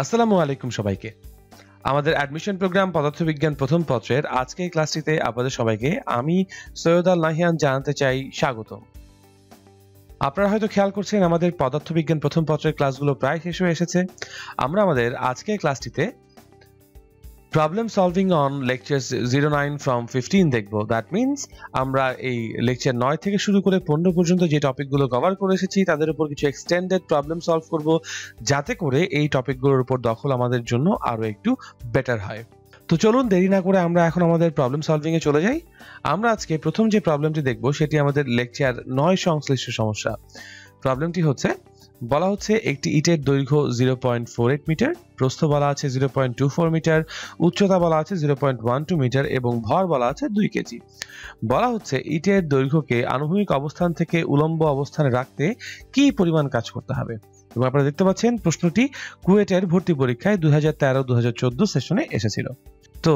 আসসালামু আলাইকুম সবাইকে। আমাদের অ্যাডমিশন প্রোগ্রাম পদার্থবিজ্ঞান প্রথম পত্রের আজকের ক্লাসটিতে আপনাদের সবাইকে আমি সৈয়দ আল নাহিয়ান জানাতে চাই স্বাগতম। আপনারা হয়তো খেয়াল করছেন আমাদের পদার্থবিজ্ঞান প্রথম পত্রের ক্লাসগুলো প্রায় শেষ হয়ে এসেছে। আমরা আমাদের আজকের ক্লাসটিতে problem solving on lectures 09 from 15 দেখব। দ্যাট মিনস আমরা এই লেকচার 9 থেকে শুরু করে 15 পর্যন্ত যে টপিকগুলো কভার করে এসেছি তাদের উপর কিছু এক্সটেন্ডেড প্রবলেম সলভ করব, যাতে করে এই টপিকগুলোর উপর দখল আমাদের জন্য আরো একটু বেটার হয়। তো চলুন দেরি না করে আমরা এখন আমাদের প্রবলেম সলভিং এ চলে যাই। আমরা আজকে প্রথম যে প্রবলেমটি দেখব সেটি আমাদের লেকচার 9 সংশ্লিষ্ট সমস্যা। প্রবলেমটি হচ্ছে, বলা হচ্ছে একটি ইটের দৈর্ঘ্য 0.48 মিটার, প্রস্থ বলা আছে 0.24 মিটার, উচ্চতা বলা আছে 0.12 মিটার এবং ভর বলা আছে 2 কেজি। বলা হচ্ছে ইটের দৈর্ঘ্যকে আনুভূমিক অবস্থান থেকে উলম্ব অবস্থানে রাখতে কি পরিমাণ কাজ করতে হবে। এবং আপনারা দেখতে পাচ্ছেন প্রশ্নটি কুয়েটের ভর্তি পরীক্ষায় 2013-2014 সেশনে এসেছিল। তো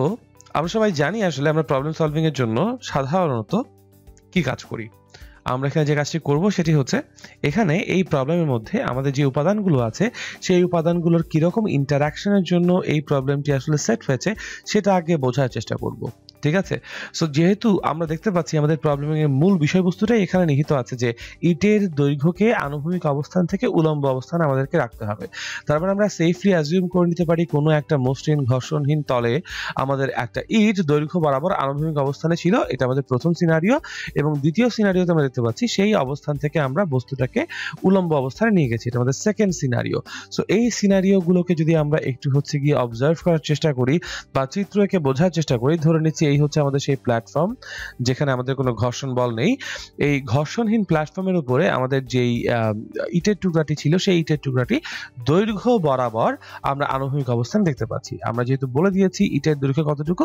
আমরা সবাই জানি আসলে আমরা প্রবলেম সলভিং এর জন্য সাধারণত কি কাজ করি। আমরা এখানে যে কাজটি করব সেটি হচ্ছে, এখানে এই প্রবলেমের মধ্যে আমাদের যে উপাদানগুলো আছে সেই উপাদানগুলোর কিরকম ইন্টারাকশনের জন্য এই প্রবলেমটি আসলে সেট হয়েছে সেটা আগে বোঝার চেষ্টা করব। ঠিক আছে? সো যেহেতু আমরা দেখতে পাচ্ছি আমাদের প্রবলেমের মূল বিষয়বস্তুটাই এখানে নিহিত আছে যে ইটের দৈর্ঘ্যকে আনুভূমিক অবস্থান থেকে উলম্ব অবস্থানে আমাদেরকে রাখতে হবে। তারপর আমরা সেফলি অ্যাজিউম করে নিতে পারি কোনো একটা মসৃণ ঘর্ষণহীন তলে আমাদের একটা ইট দৈর্ঘ্য বরাবর আনুভূমিক অবস্থানে ছিল। এটা আমাদের প্রথম সিনারিও। এবং দ্বিতীয় সিনারিওতে আমরা দেখতে পাচ্ছি সেই অবস্থান থেকে আমরা বস্তুটাকে উলম্ব অবস্থানে নিয়ে গেছি। এটা আমাদের সেকেন্ড সিনারিও। সো এই সিনারিওগুলোকে যদি আমরা একটু গিয়ে অবজার্ভ করার চেষ্টা করি বা চিত্র এঁকে বোঝার চেষ্টা করি, ধরে নিচ্ছি এই হচ্ছে আমাদের সেই প্ল্যাটফর্ম যেখানে আমাদের কোনো ঘর্ষণ বল নেই। এই ঘর্ষণহীন প্ল্যাটফর্মের উপরে আমাদের যেই ইটের টুকরাটি ছিল সেই ইটের টুকরাটি দৈর্ঘ্য বরাবর আমরা আনুভূমিক অবস্থান দেখতে পাচ্ছি। আমরা যেহেতু বলে দিয়েছি ইটের দৈর্ঘ্য কতটুকু,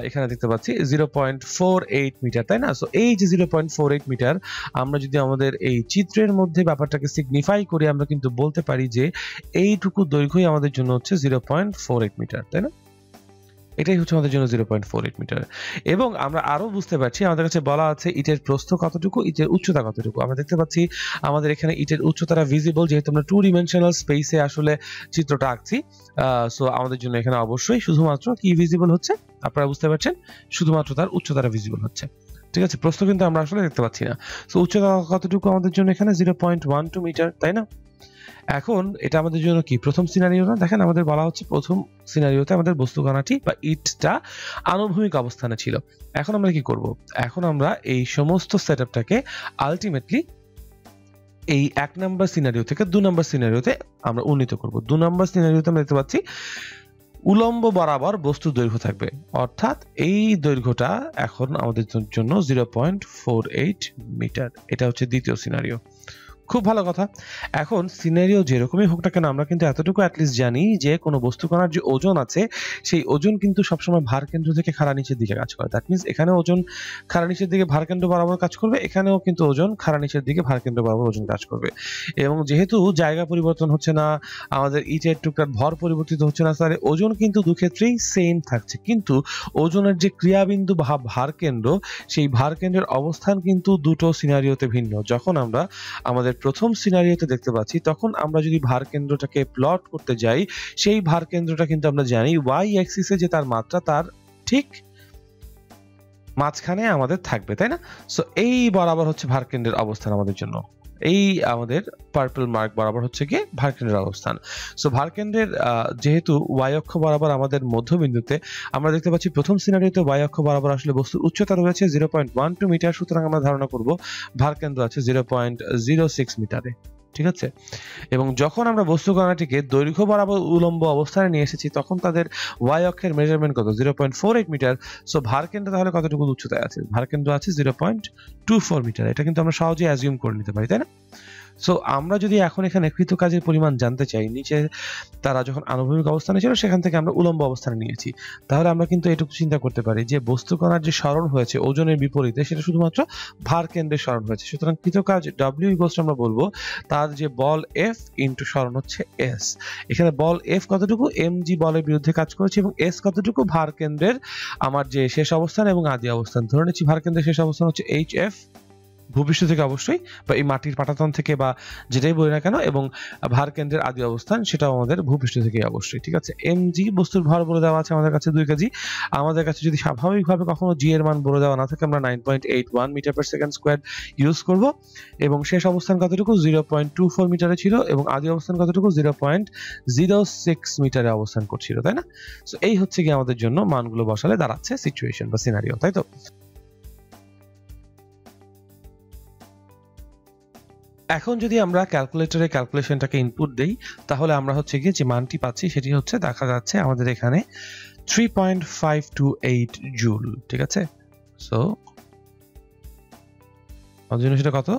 এখানে দেখতে পাচ্ছি 0.48 মিটার, তাই না? সো এই যে 0.48 মিটার, আমরা যদি আমাদের এই চিত্রের মধ্যে ব্যাপারটাকে সিগনিফাই করি, আমরা কিন্তু বলতে পারি যে এইটুকু দৈর্ঘ্যই আমাদের জন্য হচ্ছে 0.48 মিটার, তাই না? এটাই হচ্ছে আমাদের জন্য 0.48 মিটার। এবং আমরা আরো বুঝতে পারছি আমাদের কাছে বলা আছে ইটের প্রস্থ কতটুকু, ইটের উচ্চতা কতটুকু। আমরা দেখতে পাচ্ছি আমাদের এখানে ইটের উচ্চতাটা ভিজিবল, যেহেতু আমরা 2 ডিমেনশনাল স্পেসে আসলে চিত্রটা আঁকছি। সো আমাদের জন্য এখানে অবশ্যই শুধুমাত্র কি ভিজিবল হচ্ছে, আপনারা বুঝতে পারছেন, শুধুমাত্র তার উচ্চতাটা ভিজিবল হচ্ছে। ঠিক আছে? প্রস্থ কিন্তু আমরা আসলে দেখতে পাচ্ছি না। সো উচ্চতা কতটুকু আমাদের জন্য এখানে 0.12 মিটার, তাই না? এখন এটা আমাদের জন্য কি প্রথম সিনারিও না? দেখেন আমাদের বলা হচ্ছে প্রথম সিনারিওতে আমাদের বস্তু কণাটি বা ইটটা আনুভূমিক অবস্থানে ছিল। এখন আমরা কি করব? এখন আমরা এই সমস্ত সেটআপটাকে আলটিমেটলি এই 1 নাম্বার সিনারিও থেকে 2 নাম্বার সিনারিওতে আমরা উন্নীত করব। 2 নাম্বার সিনারিওতে আমরা দেখতে পাচ্ছি উলম্ব বরাবর বস্তুর দৈর্ঘ্য থাকবে, অর্থাৎ এই দৈর্ঘ্যটা এখন আমাদের জন্য 0.48 মিটার। এটা হচ্ছে দ্বিতীয় সিনারিও। খুব ভালো কথা। এখন সিনারিও যেরকমই হোক না কেন, আমরা কিন্তু এতটুকু অ্যাটলিস্ট জানি যে কোনো বস্তু কণার যে ওজন আছে সেই ওজন কিন্তু সবসময় ভার কেন্দ্র থেকে খাড়া নিচের দিকে কাজ করে। দ্যাট মিনস এখানে ওজন খাড়া নিচের দিকে ভার কেন্দ্র বরাবর কাজ করবে, এখানেও কিন্তু ওজন খাড়া নিচের দিকে ভার কেন্দ্র বরাবর ওজন কাজ করবে। এবং যেহেতু জায়গা পরিবর্তন হচ্ছে না, আমাদের ইটের টুকরার ভর পরিবর্তিত হচ্ছে না, তাহলে ওজন কিন্তু দুক্ষেত্রেই সেম থাকছে। কিন্তু ওজনের যে ক্রিয়াবিন্দু বা ভার কেন্দ্র, সেই ভার কেন্দ্রের অবস্থান কিন্তু দুটো সিনারিওতে ভিন্ন। যখন আমরা আমাদের প্রথম সিনারিওতে দেখতে পাচ্ছি, তখন আমরা যদি ভার কেন্দ্রটাকে প্লট করতে যাই, সেই ভার কেন্দ্রটা কিন্তু আমরা জানি ওয়াই অ্যাক্সিসে যে তার মাত্রা তার ঠিক মাঝখানে আমাদের থাকবে, তাই না? সো এই বরাবর হচ্ছে ভার কেন্দ্রের অবস্থান আমাদের জন্য। এই আমাদের পার্পল মার্ক বরাবর হচ্ছে কি ভার কেন্দ্রের অবস্থান। সো ভার কেন্দ্রের যেহেতু ওয়াই অক্ষ বরাবর আমাদের মধ্যবিন্দুতে, আমরা দেখতে পাচ্ছি প্রথম সিনারিওতে ওয়াই অক্ষ বরাবর আসলে বস্তুর উচ্চতা রয়েছে 0.12 মিটার। সুতরাং আমরা ধারণা করব ভার কেন্দ্র আছে 0.06 মিটারে। ঠিক আছে? এবং যখন আমরা বস্তু কণাটিকে দৈর্ঘ্য বরাবর উলম্ব অবস্থানে নিয়ে এসেছি, তখন তাদের ওয়াই অক্ষের মেজারমেন্ট কত? 0.48 মিটার। সো ভার কেন্দ্র তাহলে কতটুকু উচ্চতায় আছে? ভার কেন্দ্র আছে 0.24 মিটার। এটা কিন্তু আমরা সহজে অ্যাজিউম করে নিতে পারি, তাই না? সো আমরা যদি এখন এখানে কৃত কাজের পরিমাণ জানতে চাই, নিচে তারা যখন আনুভূমিক অবস্থানে ছিল সেখান থেকে আমরা উলম্ব অবস্থানে নিয়েছি, তাহলে আমরা কিন্তু এটুকু চিন্তা করতে পারি যে বস্তু কণার যে সরণ হয়েছে ওজনের বিপরীতে, সেটা শুধুমাত্র ভার কেন্দ্রের সরণ হয়েছে। সুতরাং কৃত কাজ ডব্লিউ ইকুয়ালস আমরা বলবো তার যে বল এফ ইন্টু সরণ হচ্ছে এস। এখানে বল এফ কতটুকু? এমজি বলের বিরুদ্ধে কাজ করেছে, এবং এস কতটুকু? ভার কেন্দ্রের আমার যে শেষ অবস্থান এবং আদি অবস্থান। ধরে নিচ্ছি ভার কেন্দ্রের শেষ অবস্থান হচ্ছে এইচ এফ, ভূপৃষ্ঠ থেকে অবশ্যই, বা এই মাটির পাটাতন থেকে বা যেটাই বলি না কেন, এবং ভার কেন্দ্রের আদি অবস্থান সেটাও আমাদের ভূপৃষ্ঠ থেকে অবশ্যই। ঠিক আছে, mg বস্তুর ভর বলে দেওয়া আছে আমাদের কাছে 2 কেজি। আমাদের কাছে যদি স্বাভাবিকভাবে কখনো g এর মান বলে দেওয়া না থাকে, আমরা 9.81 metre per second square use করব। এবং শেষ অবস্থান কতটুকু? 0.24 মিটারে ছিল, এবং আদি অবস্থান কতটুকু? 0.06 মিটারে অবস্থান করছিল, তাই না? সো এই হচ্ছে কি আমাদের জন্য মানগুলো বসালে দাঁড়াচ্ছে সিচুয়েশন বা সিনারিও, তাই তো? এখন যদি আমরা ক্যালকুলেটরে ক্যালকুলেশনটাকে ইনপুট দেই, তাহলে আমরা হচ্ছে গিয়ে যে মানটি পাচ্ছি সেটি হচ্ছে, দেখা যাচ্ছে আমাদের এখানে 3.528 জুল। ঠিক আছে, সো আমাদের জন্য সেটা কত?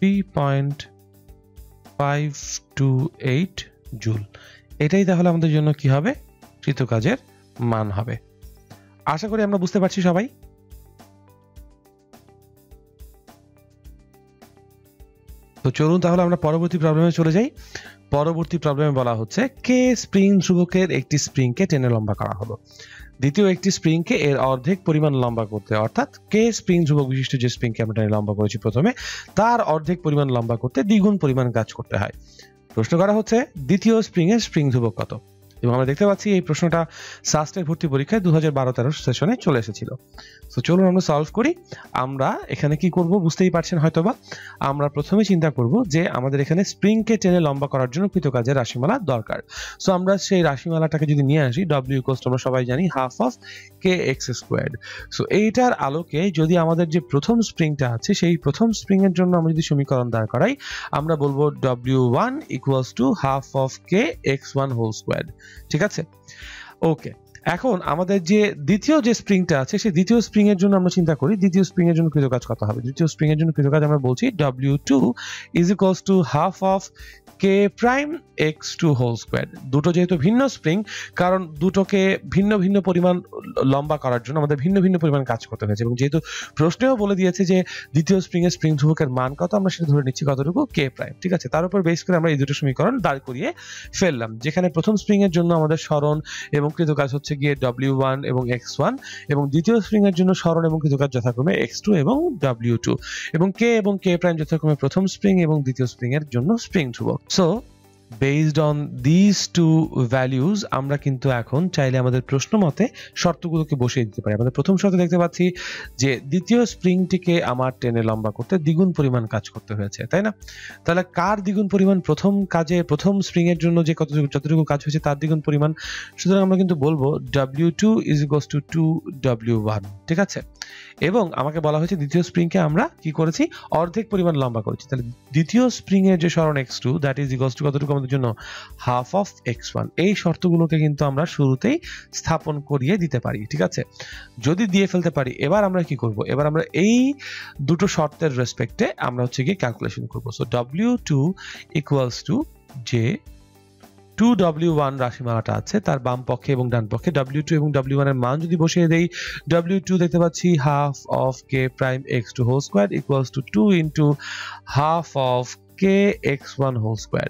3.528 জুল। এটাই তাহলে আমাদের জন্য কি হবে? কৃত কাজের মান হবে। আশা করি আমরা বুঝতে পারছি সবাই। তো চলুন তাহলে আমরা পরবর্তী প্রবলেমে চলে যাই। পরবর্তী প্রবলেমে বলা হচ্ছে কে স্প্রিং ধ্রুবকের একটি স্প্রিংকে টেনে লম্বা করা হলো, দ্বিতীয় একটি স্প্রিংকে এর অর্ধেক পরিমাণ লম্বা করতে, অর্থাৎ কে স্প্রিং ধ্রুবক বিশিষ্ট যে স্প্রিংকে আমরা টেনে লম্বা করেছি প্রথমে, তার অর্ধেক পরিমাণ লম্বা করতে দ্বিগুণ পরিমাণ কাজ করতে হয়। প্রশ্ন করা হচ্ছে দ্বিতীয় স্প্রিং এর স্প্রিং ধ্রুবক কত? এবং আমরা দেখতে পাচ্ছি এই প্রশ্নটা সাস্টের ভর্তি পরীক্ষায় 2012-13 সেশনে চলে এসেছিল। তো চলুন আমরা সলভ করি। আমরা এখানে কি করব বুঝতেই পারছেন হয়তোবা। আমরা প্রথমে চিন্তা করব যে আমাদের এখানে স্প্রিংকে টেনে লম্বা করার জন্য কৃতকাজের রাশিমালা দরকার। সো আমরা সেই রাশিমালাটাকে যদি নিয়ে আসি, w আমরা সবাই জানি half of kx squared. So এইটার আলোকে যদি আমাদের যে প্রথম স্প্রিংটা আছে, সেই প্রথম স্প্রিং এর জন্য আমরা যদি সমীকরণ দাঁড় করাই, আমরা বলবো w1 equals to half of kx1 whole squared. ঠিক আছে, ওকে। এখন আমাদের যে দ্বিতীয় যে স্প্রিংটা আছে, সেই দ্বিতীয় স্প্রিং এর জন্য আমরা চিন্তা করি দ্বিতীয় স্প্রিং এর জন্য কৃতকাজ কত হবে। দ্বিতীয় স্প্রিং এর জন্য কৃতকাজ আমরা বলছি w2 is equals to half of k prime x2 whole square. দুটো যেহেতু ভিন্ন স্প্রিং, কারণ দুটোকে ভিন্ন ভিন্ন পরিমাণ লম্বা করার জন্য আমাদের ভিন্ন ভিন্ন পরিমাণ কাজ করতে হয়েছে, এবং যেহেতু প্রশ্নেও বলে দিয়েছে যে দ্বিতীয় স্প্রিং এর স্প্রিং ধ্রুবকের মান কত, আমরা সেটা ধরে নিচ্ছি কতটুকু? k prime. ঠিক আছে, তার উপর বেস করে আমরা এই দুটো সমীকরণ দাঁড় করিয়ে ফেললাম, যেখানে প্রথম স্প্রিং এর জন্য আমাদের সরণ এবং কৃতকাজ হচ্ছে গিয়ে w1 এবং x1, এবং দ্বিতীয় স্প্রিং এর জন্য সরণ এবং কৃতকাজ যথাক্রমে x2 এবং w2, এবং k এবং k প্রাইম যথাক্রমে প্রথম স্প্রিং এবং দ্বিতীয় স্প্রিং এর জন্য স্প্রিং ধ্রুবক। So based on this two values আমরা কিন্তু এখন চাইলে আমাদের প্রশ্ন মতে শর্তগুলোকে বসিয়ে দিতে পারি। আমাদের প্রথম শর্তে দেখতে পাচ্ছি যে দ্বিতীয় স্প্রিংটিকে আমার টেনে লম্বা করতে দ্বিগুণ পরিমাণ কাজ করতে হয়েছে, তাই না? তাহলে কার দ্বিগুণ পরিমাণ? প্রথম কাজে প্রথম স্প্রিং এর জন্য যে যতটুকু কাজ হয়েছে তার দ্বিগুণ পরিমাণ। সুতরাং আমরা কিন্তু বলবো w2 is equals two 2w1। ঠিক আছে, এবং আমাকে বলা হয়েছে দ্বিতীয় স্প্রিংকে আমরা কি করেছি? অর্ধেক পরিমাণ লম্বা করেছি। তাহলে দ্বিতীয় স্প্রিং এর যে সরণ x2 that is equals two কতটুকু আমাদের জন্য? Half of x1। এই শর্তগুলোকে কিন্তু আমরা শুরুতেই স্থাপন করিয়ে দিতে পারি। ঠিক আছে, যদি দিয়ে ফেলতে পারি, এবার আমরা কি করব? এবার আমরা এই দুটো শর্তের রেসপেক্টে আমরা হচ্ছে গিয়ে ক্যালকুলেশন করব। সো w2 ইকুয়ালস টু যে 2w1 রাশিমালাটা আছে তার বাম পক্ষে এবং ডান পক্ষে w2 এবং w1 এর মান যদি বসিয়ে দেই, w2 দেখতে পাচ্ছি half of k prime x2 whole square equals to 2 into half of kx1 whole square.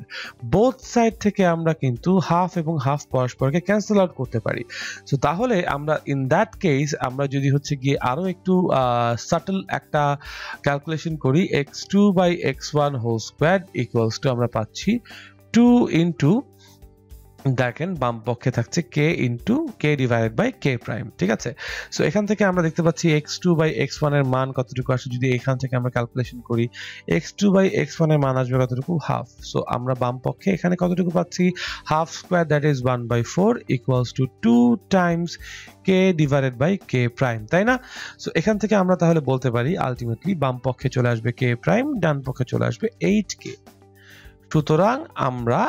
Both side থেকে আমরা কিন্তু হাফ এবং হাফ পরস্পরকে ক্যান্সেল আউট করতে পারি। সো তাহলে আমরা ইন দ্যাট কেস আমরা যদি হচ্ছে গিয়ে আরো একটু সাটল একটা ক্যালকুলেশন করি, x2 by x1 whole square equals to আমরা পাচ্ছি 2 ইনটু, দেখেন বাম পক্ষে থাকছে k into k divided by k prime. ঠিক আছে, সো এখান থেকে আমরা দেখতে পাচ্ছি x2 বাই x1 এর মান কতটুকু আসে, যদি এখান থেকে আমরা ক্যালকুলেশন করি x2 বাই x1 এর মান আসবে কতটুকু? হাফ। সো আমরা বাম পক্ষে এখানে কতটুকু পাচ্ছি? Half square that is 1/4 equals to 2 times k divided by k prime, তাই না? সো এখান থেকে আমরা তাহলে বলতে পারি আলটিমেটলি বাম পক্ষে চলে আসবে k প্রাইম, ডান পক্ষে চলে আসবে 8k। সুতরাং আমরা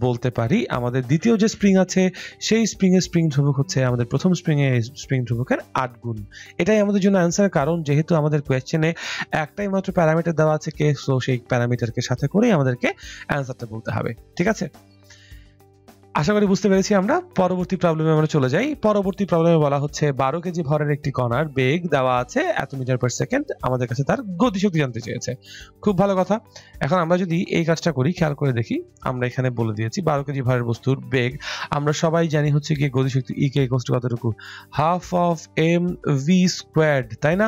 বলতে পারি আমাদের দ্বিতীয় যে স্প্রিং আছে সেই স্প্রিং এর স্প্রিং ধ্রুবক হচ্ছে আমাদের প্রথম স্প্রিং এর স্প্রিং ধ্রুবকের 8 গুণ। এটাই আমাদের জন্য অ্যান্সার, কারণ যেহেতু আমাদের কোয়েশ্চেনে একটাই মাত্র প্যারামিটার দেওয়া আছে কে, সো সেই প্যারামিটারকে সাথে করেই আমাদেরকে অ্যান্সারটা বলতে হবে। ঠিক আছে, আশা করি বুঝতে পেরেছি আমরা। পরবর্তী প্রবলেমে আমরা চলে যাই। পরবর্তী প্রবলেমে বলা হচ্ছে 12 কেজি ভরের একটি কণার বেগ দেওয়া আছে এত মিটার পার সেকেন্ড, আমাদের কাছে তার গতিশক্তি জানতে চেয়েছে। খুব ভালো কথা। এখন আমরা যদি এই কাজটা করি, খেয়াল করে দেখি, আমরা এখানে বলে দিয়েছি 12 কেজি ভরের বস্তুর বেগ, আমরা সবাই জানি হচ্ছে কি গতিশক্তি E কে ইকুয়াল টু কতটুকু, হাফ অফ mv স্কোয়ার্ড, তাই না?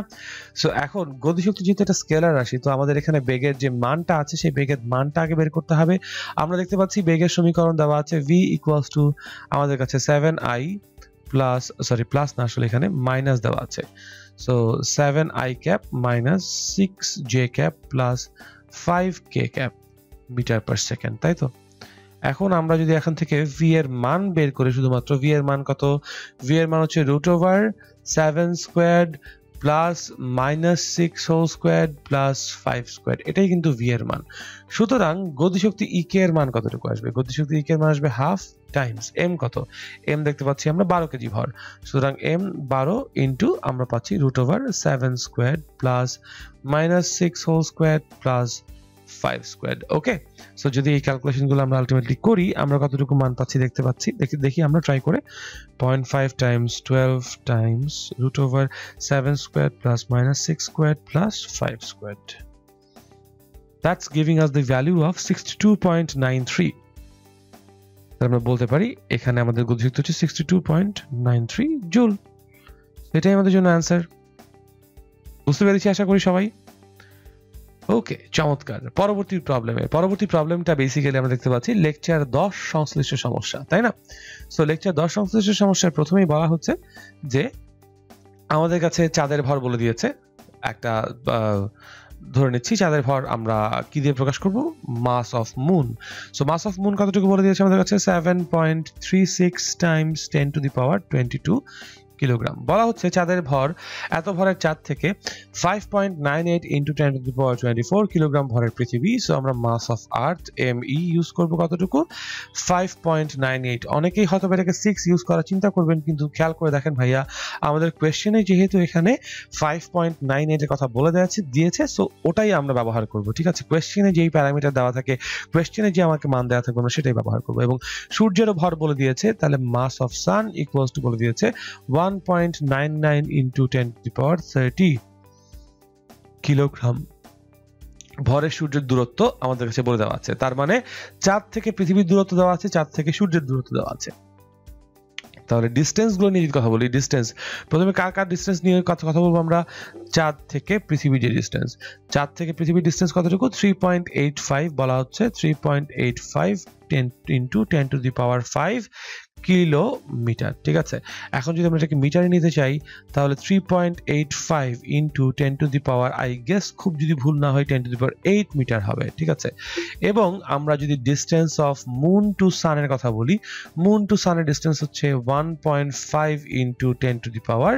সো এখন গতিশক্তি যেহেতু একটা স্কেলার রাশি, তো আমাদের এখানে বেগের যে মানটা আছে সেই বেগের মানটা আগে বের করতে হবে। আমরা দেখতে পাচ্ছি বেগের সমীকরণ দেওয়া আছে v ইকুয়ালস টু আমাদের কাছে 7i প্লাস, সরি প্লাস না, আসলে এখানে মাইনাস দেওয়া আছে। So 7i cap minus 6j cap plus 5k cap metre per second, তাই তো? এখন আমরা যদি এখান থেকে v এর মান বের করি, শুধুমাত্র v এর মান কত, v এর মান হচ্ছে √7 squared plus minus 6 whole squared plus 5 squared, এটাই কিন্তু v এর মান। সুতরাং গতিশক্তি E কে এর মান কতটুকু আসবে? গতিশক্তি E কে এর মান আসবে হাফ টাইমস m, কত m দেখতে পাচ্ছি আমরা 12 কেজি ভর, সুতরাং m 12 ইন্টু আমরা পাচ্ছি √7 squared plus minus 6 whole squared plus 5 squared. Okay, so যদি এই ক্যালকুলেশনগুলো আমরা আলটিমেটলি করি, আমরা কতটুকু মান পাচ্ছি দেখতে পাচ্ছি, দেখি আমরা ট্রাই করে। 0.5 Times 12 Times √7 square plus minus 6 square plus 5 square, that's giving us the value of 62.93। আমরা বলতে পারি এখানে আমাদের গতিশক্তি হচ্ছে 62.93 জুল। এটাই আমাদের জন্য অ্যান্সার। বুঝতে পেরেছি আশা করি সবাই। ওকে, চমৎকার। পরবর্তী প্রবলেমটা বেসিক্যালি আমরা দেখতে পাচ্ছি লেকচার 10 সংশ্লিষ্ট সমস্যা, তাই না? সো লেকচার 10 সংশ্লিষ্ট সমস্যার প্রথমেই বলা হচ্ছে যে আমাদের কাছে চাঁদের ভর বলে দিয়েছে একটা, ধরে নিচ্ছি চাঁদের ভর আমরা কি দিয়ে প্রকাশ করব, mass of moon. So mass of moon কতটুকু বলে দিয়েছে আমাদের কাছে, 7.36 times 10 to the power 22 kilogram. বলা হচ্ছে চাঁদের ভর, এত ভরের চাঁদ থেকে 5.98 into 10 to the power 24 kilogram ভরের পৃথিবী। সো আমরা mass of earth ME use করব কতটুকু, 5.98। অনেকেই হয়তো এটাকে 6 ইউজ করার চিন্তা করবেন, কিন্তু খেয়াল করে দেখেন ভাইয়া, আমাদের কোয়েশ্চেনে যেহেতু এখানে 5.98 এর কথা বলে দিয়েছে, সো ওটাই আমরা ব্যবহার করব। ঠিক আছে, কোয়েশ্চেনে যেই প্যারামিটার দেওয়া থাকে, কোয়েশ্চেনে যে আমাকে মান দেওয়া থাকবে, আমরা সেটাই ব্যবহার করব। এবং সূর্যেরও ভর বলে দিয়েছে, তাহলে মাস অফ সান ইকুয়ালস টু বলে দিয়েছে 1.99 into 10 to the power 30 kilogram. ভরের সূর্যের দূরত্ব আমাদের কাছে বলে দেওয়া আছে, তার মানে চাঁদ থেকে পৃথিবীর দূরত্ব দেওয়া আছে, চাঁদ থেকে সূর্যের দূরত্ব দেওয়া আছে। তাহলে ডিসটেন্স গুলো নিয়ে যদি কথা বলি, ডিসটেন্স প্রথমে কার ডিসটেন্স নিয়ে কথা বলবো আমরা, চাঁদ থেকে পৃথিবীর যে ডিসটেন্স, চাঁদ থেকে পৃথিবীর ডিসটেন্স কতটুকু, 3.85 বলা হচ্ছে, 3.85 into 10 to the power 5 kilometre. ঠিক আছে, এখন যদি আমরা এটাকে মিটারে নিতে চাই, তাহলে 3.85 into 10 to the power, I guess খুব যদি ভুল না হয় 10 টু দি পাওয়ার 8 মিটার হবে। ঠিক আছে, এবং আমরা যদি ডিসটেন্স অফ মুন টু সানের কথা বলি, মুন টু সানের ডিসটেন্স হচ্ছে 1.5 into 10 to the power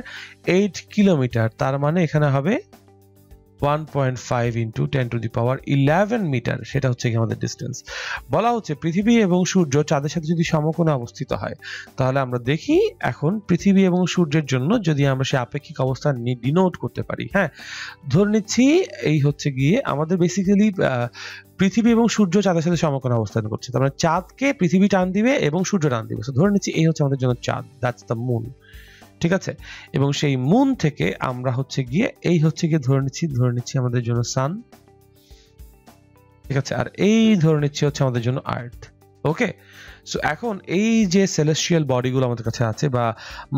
8 kilometre, তার মানে এখানে হবে 1.5 into 10 to the power 11 metre, সেটা হচ্ছে আমাদের ডিসটেন্স। বলা হচ্ছে পৃথিবী এবং সূর্য চাঁদের সাথে যদি সমকোণে অবস্থিত হয়, তাহলে আমরা দেখি এখন পৃথিবী এবং সূর্যের জন্য যদি আমরা সেই আপেক্ষিক অবস্থান ডিনোট করতে পারি। হ্যাঁ, ধরে নিচ্ছি এই হচ্ছে গিয়ে আমাদের বেসিক্যালি পৃথিবী এবং সূর্য চাঁদের সাথে সমকোণে অবস্থান করছে, তার মানে চাঁদকে পৃথিবী টান দিবে এবং সূর্য টান দিবে। ধরে নিচ্ছি এই হচ্ছে আমাদের জন্য চাঁদ, দ্যাটস দ্য মুন। ঠিক আছে, এবং সেই মুন থেকে আমরা হচ্ছে গিয়ে এই হচ্ছে গিয়ে ধরে নিচ্ছি আমাদের জন্য সান। ঠিক আছে, আর এই ধরে নিচ্ছি হচ্ছে আমাদের জন্য আর্থ। ওকে, সো এখন এই যে সেলেস্টিয়াল বডিগুলো আমাদের কাছে আছে বা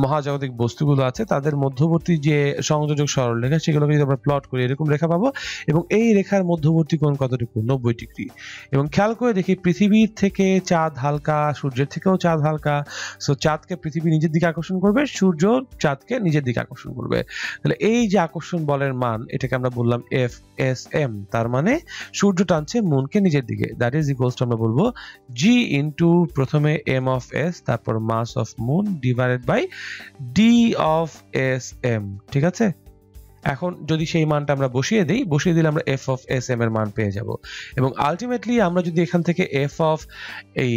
মহাজাগতিক বস্তুগুলো আছে, তাদের মধ্যবর্তী যে সংযোজক সরলরেখা, সেগুলোকে যদি আমরা প্লট করি, এরকম রেখা পাবো, এবং এই রেখার মধ্যবর্তী কোণ কতটুকু, 90 ডিগ্রি। এবং খেয়াল করে দেখি পৃথিবীর থেকে চাঁদ হালকা, সূর্যের থেকেও চাঁদ হালকা, সো চাঁদকে পৃথিবী নিজের দিকে আকর্ষণ করবে, সূর্য চাঁদকে নিজের দিকে আকর্ষণ করবে। তাহলে এই যে আকর্ষণ বলের মান, এটাকে আমরা বললাম FSM, তার মানে সূর্য টানছে মুনকে নিজের দিকে, দ্যাট ইজ ইকুয়ালস টু আমরা বলবো G ইন্টু প্রথমে m of s, তারপর mass of moon divided by d of sm। ঠিক আছে, এখন যদি সেই মানটা আমরা বসিয়ে দিলে আমরা f of sm এর মান পেয়ে যাব। এবং আলটিমেটলি আমরা যদি এখান থেকে f of এই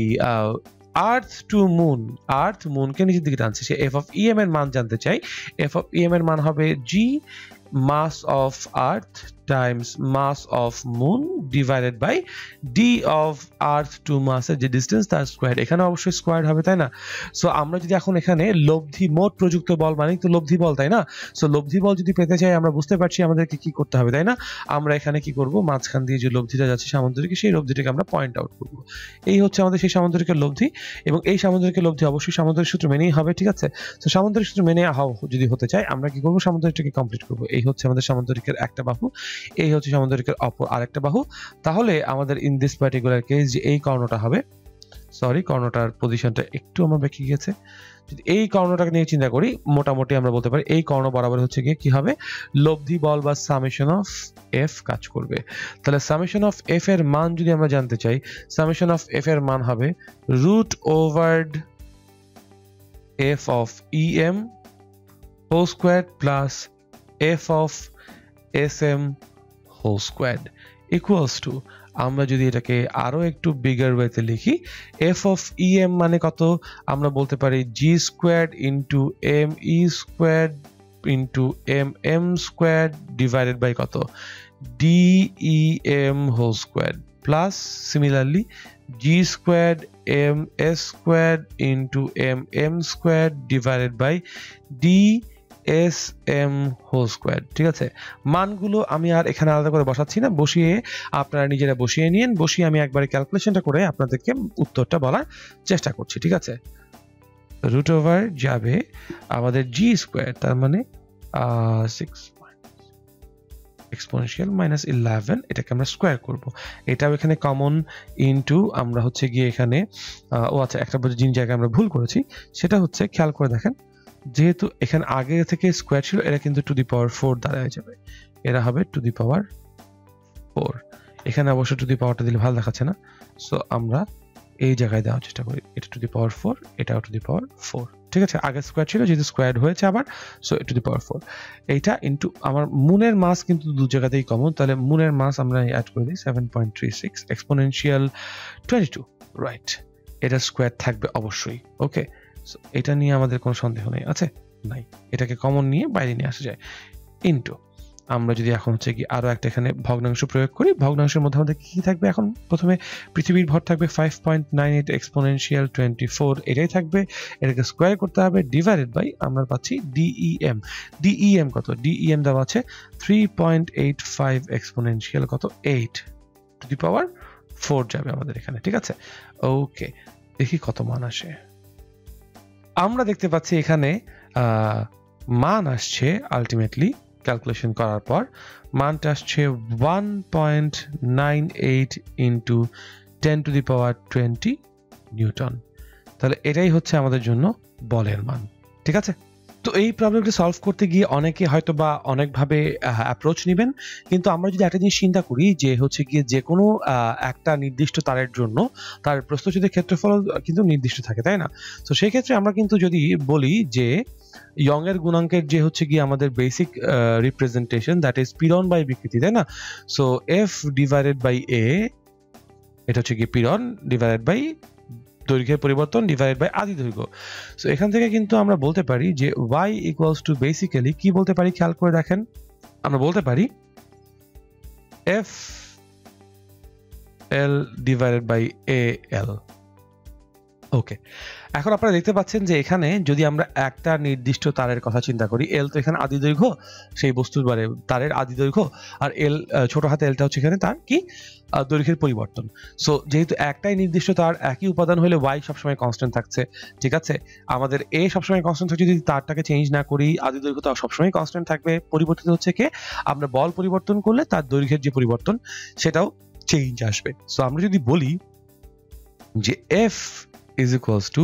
আর্থ টু মুন, আর্থ মুনকে নিচের দিকে টানছে, সে f of em এর মান জানতে চাই, f of em এর মান হবে G mass of earth times mass of moon divided by d of earth to mass এর যে ডিসটেন্স তার স্কয়ার। এখানে অবশ্যই স্কয়ার হবে, তাই না? সো আমরা যদি এখন এখানে লব্ধি মোট প্রযুক্ত বল মানে তো লব্ধি বল, তাই না? সো লব্ধি বল যদি পেতে চাই আমরা বুঝতে পারছি আমাদেরকে কি করতে হবে, তাই না? আমরা এখানে কি করব, মাঝখান দিয়ে যে লব্ধিটা যাচ্ছে সামুদ্রিকে, সেই লব্ধিটাকে আমরা পয়েন্ট আউট করব। এই হচ্ছে আমাদের সেই সামুদ্রিকের লব্ধি, এবং এই সামুদ্রিকের লব্ধি অবশ্যই সামুদ্রিক সূত্র মেনেই হবে, ঠিক আছে? তো সামুদ্রিক সূত্র মেনে যদি হতে চাই আমরা কি করব, সামুদ্রিকটাকে কমপ্লিট করব। এই হচ্ছে আমাদের সামুদ্রিকের একটা বাহু, এই হচ্ছে সামুদ্রিকের অপর আরেকটা বাহু। তাহলে আমাদের ইন দিস পার্টিকুলার কেস যে এই কর্ণটা হবে, সরি কর্ণটার পজিশনটা একটু আমার বেঁকে গিয়েছে, যদি এই কর্ণটাকে নিয়ে চিন্তা করি মোটামুটি আমরা বলতে পারি এই কর্ণ বরাবর হচ্ছে গিয়ে কি হবে, লব্ধি বল বা সামেশন অফ এফ কাজ করবে। তাহলে সামেশন অফ এফ এর মান যদি আমরা জানতে চাই, সামেশন অফ এফ এর মান হবে root over F of EM whole square plus F of S M whole square equals to, আমরা যদি এটাকে আরো একটু বিগার ওয়েতে লিখি, এফ অফ ইএম মানে কত, আমরা বলতে পারি G square into M E square into M M square divided by কত, D E M whole square plus similarly G square M S square into M M square divided by D S M whole square. ঠিক আছে, মানগুলো আমি আর এখানে আলাদা করে বসাচ্ছি না, বসিয়ে আপনারা নিজেরা বসিয়ে নিন, বসিয়ে আমি একবারে ক্যালকুলেশনটা করে আপনাদেরকে উত্তরটা বলার চেষ্টা করছি। ঠিক আছে, রুট ওভার যাবে আমাদের জি স্কোয়ার, তার মানে 6 এক্সপোনেনশিয়াল মাইনাস 11, এটাকে আমরা স্কোয়ার করব। এটাও এখানে কমন ইনটু আমরা হচ্ছে গিয়ে এখানে আচ্ছা একটা জিনিস জায়গায় আমরা ভুল করেছি, সেটা হচ্ছে খেয়াল করে দেখেন, যেহেতু এখানে আগে থেকে স্কোয়ার ছিল এরা কিন্তু টু দি পাওয়ার 4 দাঁড়ায় যাবে, এরা হবে টু দি পাওয়ার 4। এখানে অবশ্য টু দি পাওয়ারটা দিলে ভালো দেখাচ্ছে না, সো আমরা এই জায়গায় দেওয়ার চেষ্টা করি, এটা টু দি পাওয়ার 4, এটাও টু দি পাওয়ার 4। ঠিক আছে, আগে স্কোয়ার ছিল যেহেতু স্কোয়ার হয়েছে আবার, সো টু দি পাওয়ার 4। এইটা ইনটু আমার মুনের মাস কিন্তু দু জায়গাতেই কমন, তাহলে মুনের মাস আমরা অ্যাড করে দিই 7.36 এক্সপোনেনশিয়াল 22, রাইট। এটা স্কোয়ার থাকবে অবশ্যই, ওকে। সো এটা নিয়ে আমাদের কোনো সন্দেহ নেই, আছে নাই, এটাকে কমন নিয়ে বাইরে নিয়ে আসা যায়। ইনটু আমরা যদি এখন হচ্ছে কি আরো একটা এখানে ভগ্নাংশ প্রয়োগ করি, ভগ্নাংশের মধ্যে আমাদের কি থাকবে, এখন প্রথমে পৃথিবীর ভর থাকবে 5.98 এক্সপোনেনশিয়াল 24, এটাই থাকবে, এটাকে স্কোয়ার করতে হবে ডিভাইডেড বাই আমরা পাচ্ছি ডিইএম। ডিইএম কত, ডিইএম দেওয়া আছে 3.85 এক্সপোনেনশিয়াল কত 8 টু দি পাওয়ার 4 যাবে আমাদের এখানে। ঠিক আছে, ওকে, দেখি কত মান আসে। আমরা দেখতে পাচ্ছি এখানে মান আসছে আলটিমেটলি ক্যালকুলেশন করার পর মানটা আসছে 1.98 into 10 to the power 20 Newton. তাহলে এটাই হচ্ছে আমাদের জন্য বলের মান। ঠিক আছে, তো এই প্রবলেমটি সলভ করতে গিয়ে অনেকে হয়তো বা অনেকভাবে অ্যাপ্রোচ নেবেন, কিন্তু আমরা যদি একটা জিনিস চিন্তা করি যে হচ্ছে গিয়ে যে কোনো একটা নির্দিষ্ট তারের জন্য তার প্রস্থচ্ছেদের ক্ষেত্রফল কিন্তু নির্দিষ্ট থাকে, তাই না? তো সেই ক্ষেত্রে আমরা কিন্তু যদি বলি যে ইয়ং এর গুণাঙ্কের যে হচ্ছে গিয়ে আমাদের বেসিক রিপ্রেজেন্টেশন দ্যাট ইজ পীড়ন বাই বিকৃতি, তাই না? So F divided by A, এটা হচ্ছে গিয়ে পীড়ন ডিভাইডেড বাই দৈর্ঘ্যের পরিবর্তন ডিভাইডেড বাই আদি দৈর্ঘ্য। সো এখান থেকে কিন্তু আমরা বলতে পারি যে y ইকুয়ালস টু বেসিক্যালি কি বলতে পারি, খেয়াল করে দেখেন, আমরা বলতে পারি এফ এল ডিভাইডেড বাই এ এল। ওকে, এখন আপনারা দেখতে পাচ্ছেন যে এখানে যদি আমরা একটা নির্দিষ্ট তারের কথা চিন্তা করি, এল তো এখানে আদি দৈর্ঘ্য, সেই বস্তুর বারে তারের আদি দৈর্ঘ্য, আর এল ছোট হাতে এলটা হচ্ছে এখানে তার কি দৈর্ঘ্যের পরিবর্তন। সো যেহেতু একটাই নির্দিষ্ট তার একই উপাদান হলে y সবসময় কনস্ট্যান্ট থাকছে। ঠিক আছে, আমাদের এ সবসময় কনস্ট্যান্ট থাকছে, যদি তারটাকে চেঞ্জ না করি আদি দৈর্ঘ্য তাও সবসময় কনস্ট্যান্ট থাকবে। পরিবর্তিত হচ্ছে কে, আমরা বল পরিবর্তন করলে তার দৈর্ঘ্যের যে পরিবর্তন সেটাও চেঞ্জ আসবে। সো আমরা যদি বলি যে F is equals to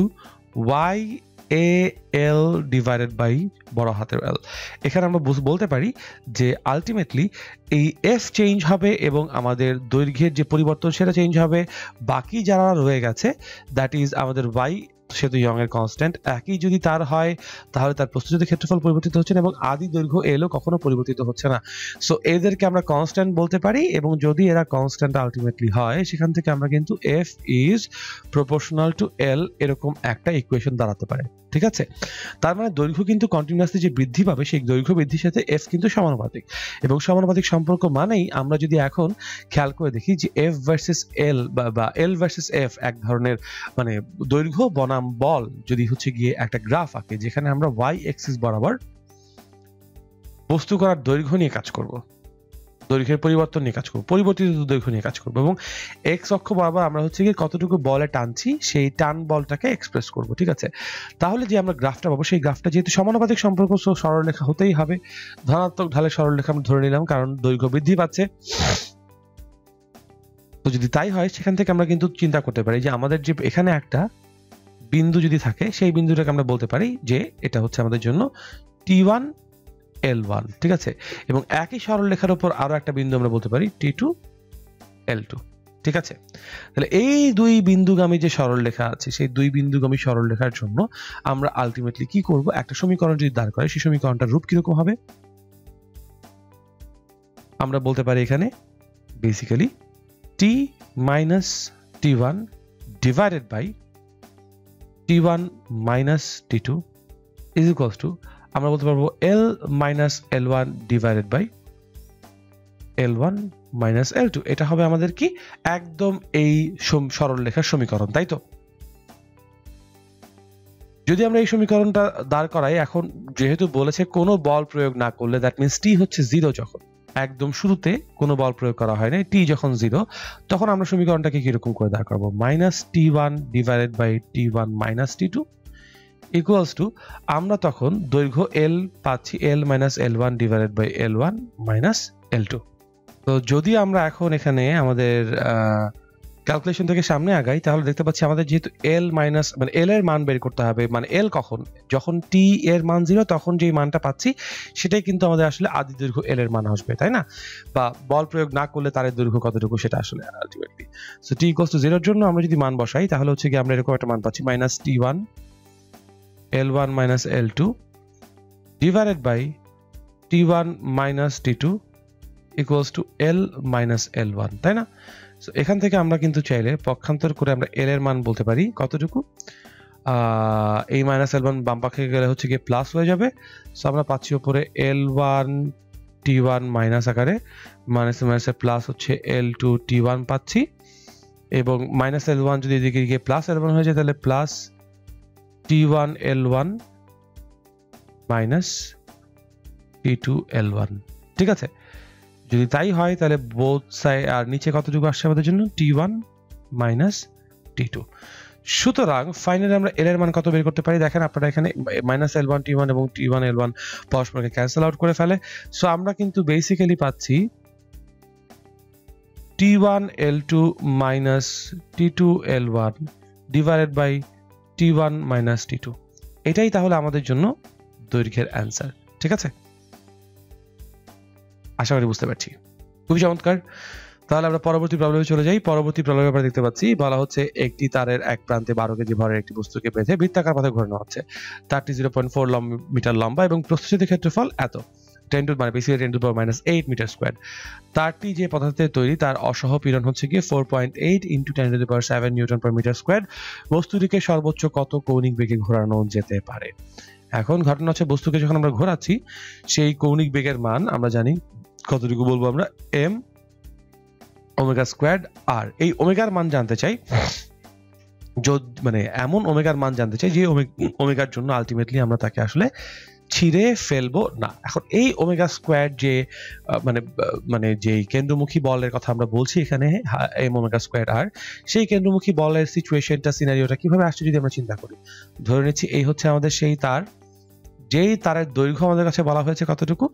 YAL divided by বড় হাতের L, এখানে আমরা বলতে পারি যে আলটিমেটলি এই F চেঞ্জ হবে এবং আমাদের দৈর্ঘ্যের যে পরিবর্তন সেটা চেঞ্জ হবে, বাকি যারা রয়ে গেছে দ্যাট ইজ আমাদের Y, সে তো ইয়ং এর কনস্ট্যান্ট, একই যদি তার হয় তাহলে তার প্রস্থচ্ছেদের ক্ষেত্রফল পরিবর্তিত হচ্ছে না এবং আদি দৈর্ঘ্য এলও কখনো পরিবর্তিত হচ্ছে না। সো এদেরকে আমরা কনস্ট্যান্ট বলতে পারি, এবং যদি এরা কনস্ট্যান্ট আলটিমেটলি হয় সেখান থেকে আমরা কিন্তু এফ ইজ প্রপোর্শনাল টু এল এরকম একটা ইকুয়েশন দাঁড়াতে পারে। ঠিক আছে? তার মানে দৈর্ঘ্য কিন্তু কন্টিনিউয়াসলি যে বৃদ্ধি পাবে সেই দৈর্ঘ্য বৃদ্ধির সাথে f কিন্তু সমানুপাতিক, এবং সমানুপাতিক সম্পর্ক মানেই আমরা যদি এখন খেয়াল করে দেখি যে f ভার্সেস l বা l ভার্সেস f এক ধরনের মানে দৈর্ঘ্য বনাম বল যদি হচ্ছে গিয়ে একটা গ্রাফ আঁকে যেখানে আমরা y এক্সিস বরাবর বস্তু করার দৈর্ঘ্য নিয়ে কাজ করব, দৈর্ঘ্যের পরিবর্তন নিয়ে কাজ করব, পরিবর্তিত দৈর্ঘ্য নিয়ে কাজ করব, এবং এক্স অক্ষ বরাবর আমরা হচ্ছে গিয়ে কতটুকু বলে টানছি সেই টান বলটাকে এক্সপ্রেস করব। ঠিক আছে? তাহলে যে আমরা গ্রাফটা পাবো সেই গ্রাফটা যেহেতু সমানুপাতিক সম্পর্ক, সরলরেখা হতেই হবে। ধনাত্মক ঢালের সরলরেখা আমরা ধরে নিলাম কারণ দৈর্ঘ্য বৃদ্ধি পাচ্ছে। তো যদি তাই হয় সেখান থেকে আমরা কিন্তু চিন্তা করতে পারি যে আমাদের যে এখানে একটা বিন্দু যদি থাকে সেই বিন্দুটাকে আমরা বলতে পারি যে এটা হচ্ছে আমাদের জন্য T1 L1। ঠিক আছে? এবং একই সরলরেখার উপর আরো একটা বিন্দু আমরা বলতে পারি T2 L2। ঠিক আছে? তাহলে এই দুই বিন্দুগামী যে সরলরেখা আছে সেই দুই বিন্দুগামী সরলরেখার জন্য আমরা আলটিমেটলি কি করব, একটা সমীকরণ যদি দাঁড় করে সেই সমীকরণটার রূপ কিরকম হবে? আমরা বলতে পারি এখানে basically T minus T1 divided by T1 minus T2 is equals to আমরা বলতে পারবো L minus L1 divided by L1 minus L2। এটা হবে আমাদের কি একদম এই সরলরেখার সমীকরণ, তাই তো? যদি আমরা এই সমীকরণটা দাঁড় করাই, এখন যেহেতু বলেছে কোনো বল প্রয়োগ না করলে, দ্যাট মিন্স টি হচ্ছে 0, যখন একদম শুরুতে কোনো বল প্রয়োগ করা হয় না, টি যখন 0, তখন আমরা সমীকরণটাকে কিরকম করে দাঁড় করাবো? Minus T1 divided by T1 minus T2 equals to আমরা তখন দৈর্ঘ্য L পাচ্ছি L minus L1 divided by L1 minus L2। তো যদি আমরা এখন এখানে আমাদের ক্যালকুলেশন থেকে সামনে আগাই তাহলে দেখতে পাচ্ছি আমাদের যেহেতু L মাইনাস মানে L এর মান বের করতে হবে, মানে L কখন, যখন T এর মান 0 তখন যেই মানটা পাচ্ছি সেটাই কিন্তু আমাদের আসলে আদি দৈর্ঘ্য L এর মান আসবে, তাই না? বা বল প্রয়োগ না করলে তার দৈর্ঘ্য কতটুকু সেটা আসলে ultimately. So T equals to 0 এর জন্য আমরা যদি মান বসাই তাহলে হচ্ছে কি আমরা এরকম একটা মান পাচ্ছি minus T1 L1 minus L2 divided by T1 minus T2 equals to L minus L1, তাই না? সো এখান থেকে আমরা কিন্তু চাইলে পক্ষান্তর করে আমরা L এর মান বলতে পারি কতটুকু, এই মাইনাস L1 বাম পাশে গেলে হচ্ছে গিয়ে প্লাস হয়ে যাবে। সো আমরা পাচ্ছি উপরে L1 T1 মাইনাস আকারে, মাইনাসে মাইনাসে প্লাস হচ্ছে L2 T1 পাচ্ছি, এবং মাইনাস L1 যদি এদিকে গিয়ে প্লাস L1 হয়ে যায় তাহলে plus T1 L1 minus T2 L1। ঠিক আছে? যদি তাই হয় তাহলে বোথ সাইড আর নিচে কতটুকু আসছে আমাদের জন্য T1 মাইনাস T2। সুতরাং ফাইনালি আমরা L এর মান কত বের করতে পারি? দেখেন আপনারা এখানে মাইনাস L1 T1 এবং T1 L1 পরস্পরকে ক্যান্সেল আউট করে ফেলে। সো আমরা কিন্তু বেসিক্যালি পাচ্ছি T1 L2 minus T2 L1 divided by T1 minus T2। এটাই তাহলে আমাদের জন্য দৈর্ঘ্যের অ্যান্সার। ঠিক আছে? আশা করি বুঝতে পারছি। খুবই চমৎকার। তাহলে আমরা পরবর্তী প্রবলেমে চলে যাই। পরবর্তী প্রবলেমে আমরা দেখতে পাচ্ছি বলা হচ্ছে একটি তারের এক প্রান্তে 12 কেজি ভরের একটি বস্তুকে বেঁধে বৃত্তাকার পথে ঘোরানো হচ্ছে। তারটি 0.4 মিটার লম্বা এবং প্রস্থচ্ছেদের ক্ষেত্রফল এত, 10 টু মানে basically 10 to power -8 metre square. তারটি যে পদার্থের তৈরি তার অসহ পীড়ন হচ্ছে গিয়ে 4.8 into 10 to the power 7 newton per metre square. বস্তুটিকে সর্বোচ্চ কত কৌণিক বেগে ঘোরানো যেতে পারে? এখন ঘটনা হচ্ছে বস্তুকে যখন আমরা ঘোরাচ্ছি সেই কৌণিক বেগের মান আমরা জানি কতটুকু, বলবো আমরা m ওমেগা স্কয়ার্ড r। এই ওমেগার মান জানতে চাই, মানে এমন ওমেগার মান জানতে চাই যে ওমেগার জন্য আলটিমেটলি আমরা তাকে আসলে ছিঁড়ে ফেলবো না। এখন এই ওমেগা স্কয়ার যে মানে যে কেন্দ্রমুখী বলের কথা আমরা বলছি এখানে m ওমেগা স্কয়ার r, সেই কেন্দ্রমুখী বলের সিচুয়েশনটা সিনারিওটা কিভাবে আসছে যদি আমরা চিন্তা করি। ধরে নিচ্ছি এই হচ্ছে আমাদের সেই তার, যেই তারের দৈর্ঘ্য আমাদের কাছে বলা হয়েছে কতটুকু,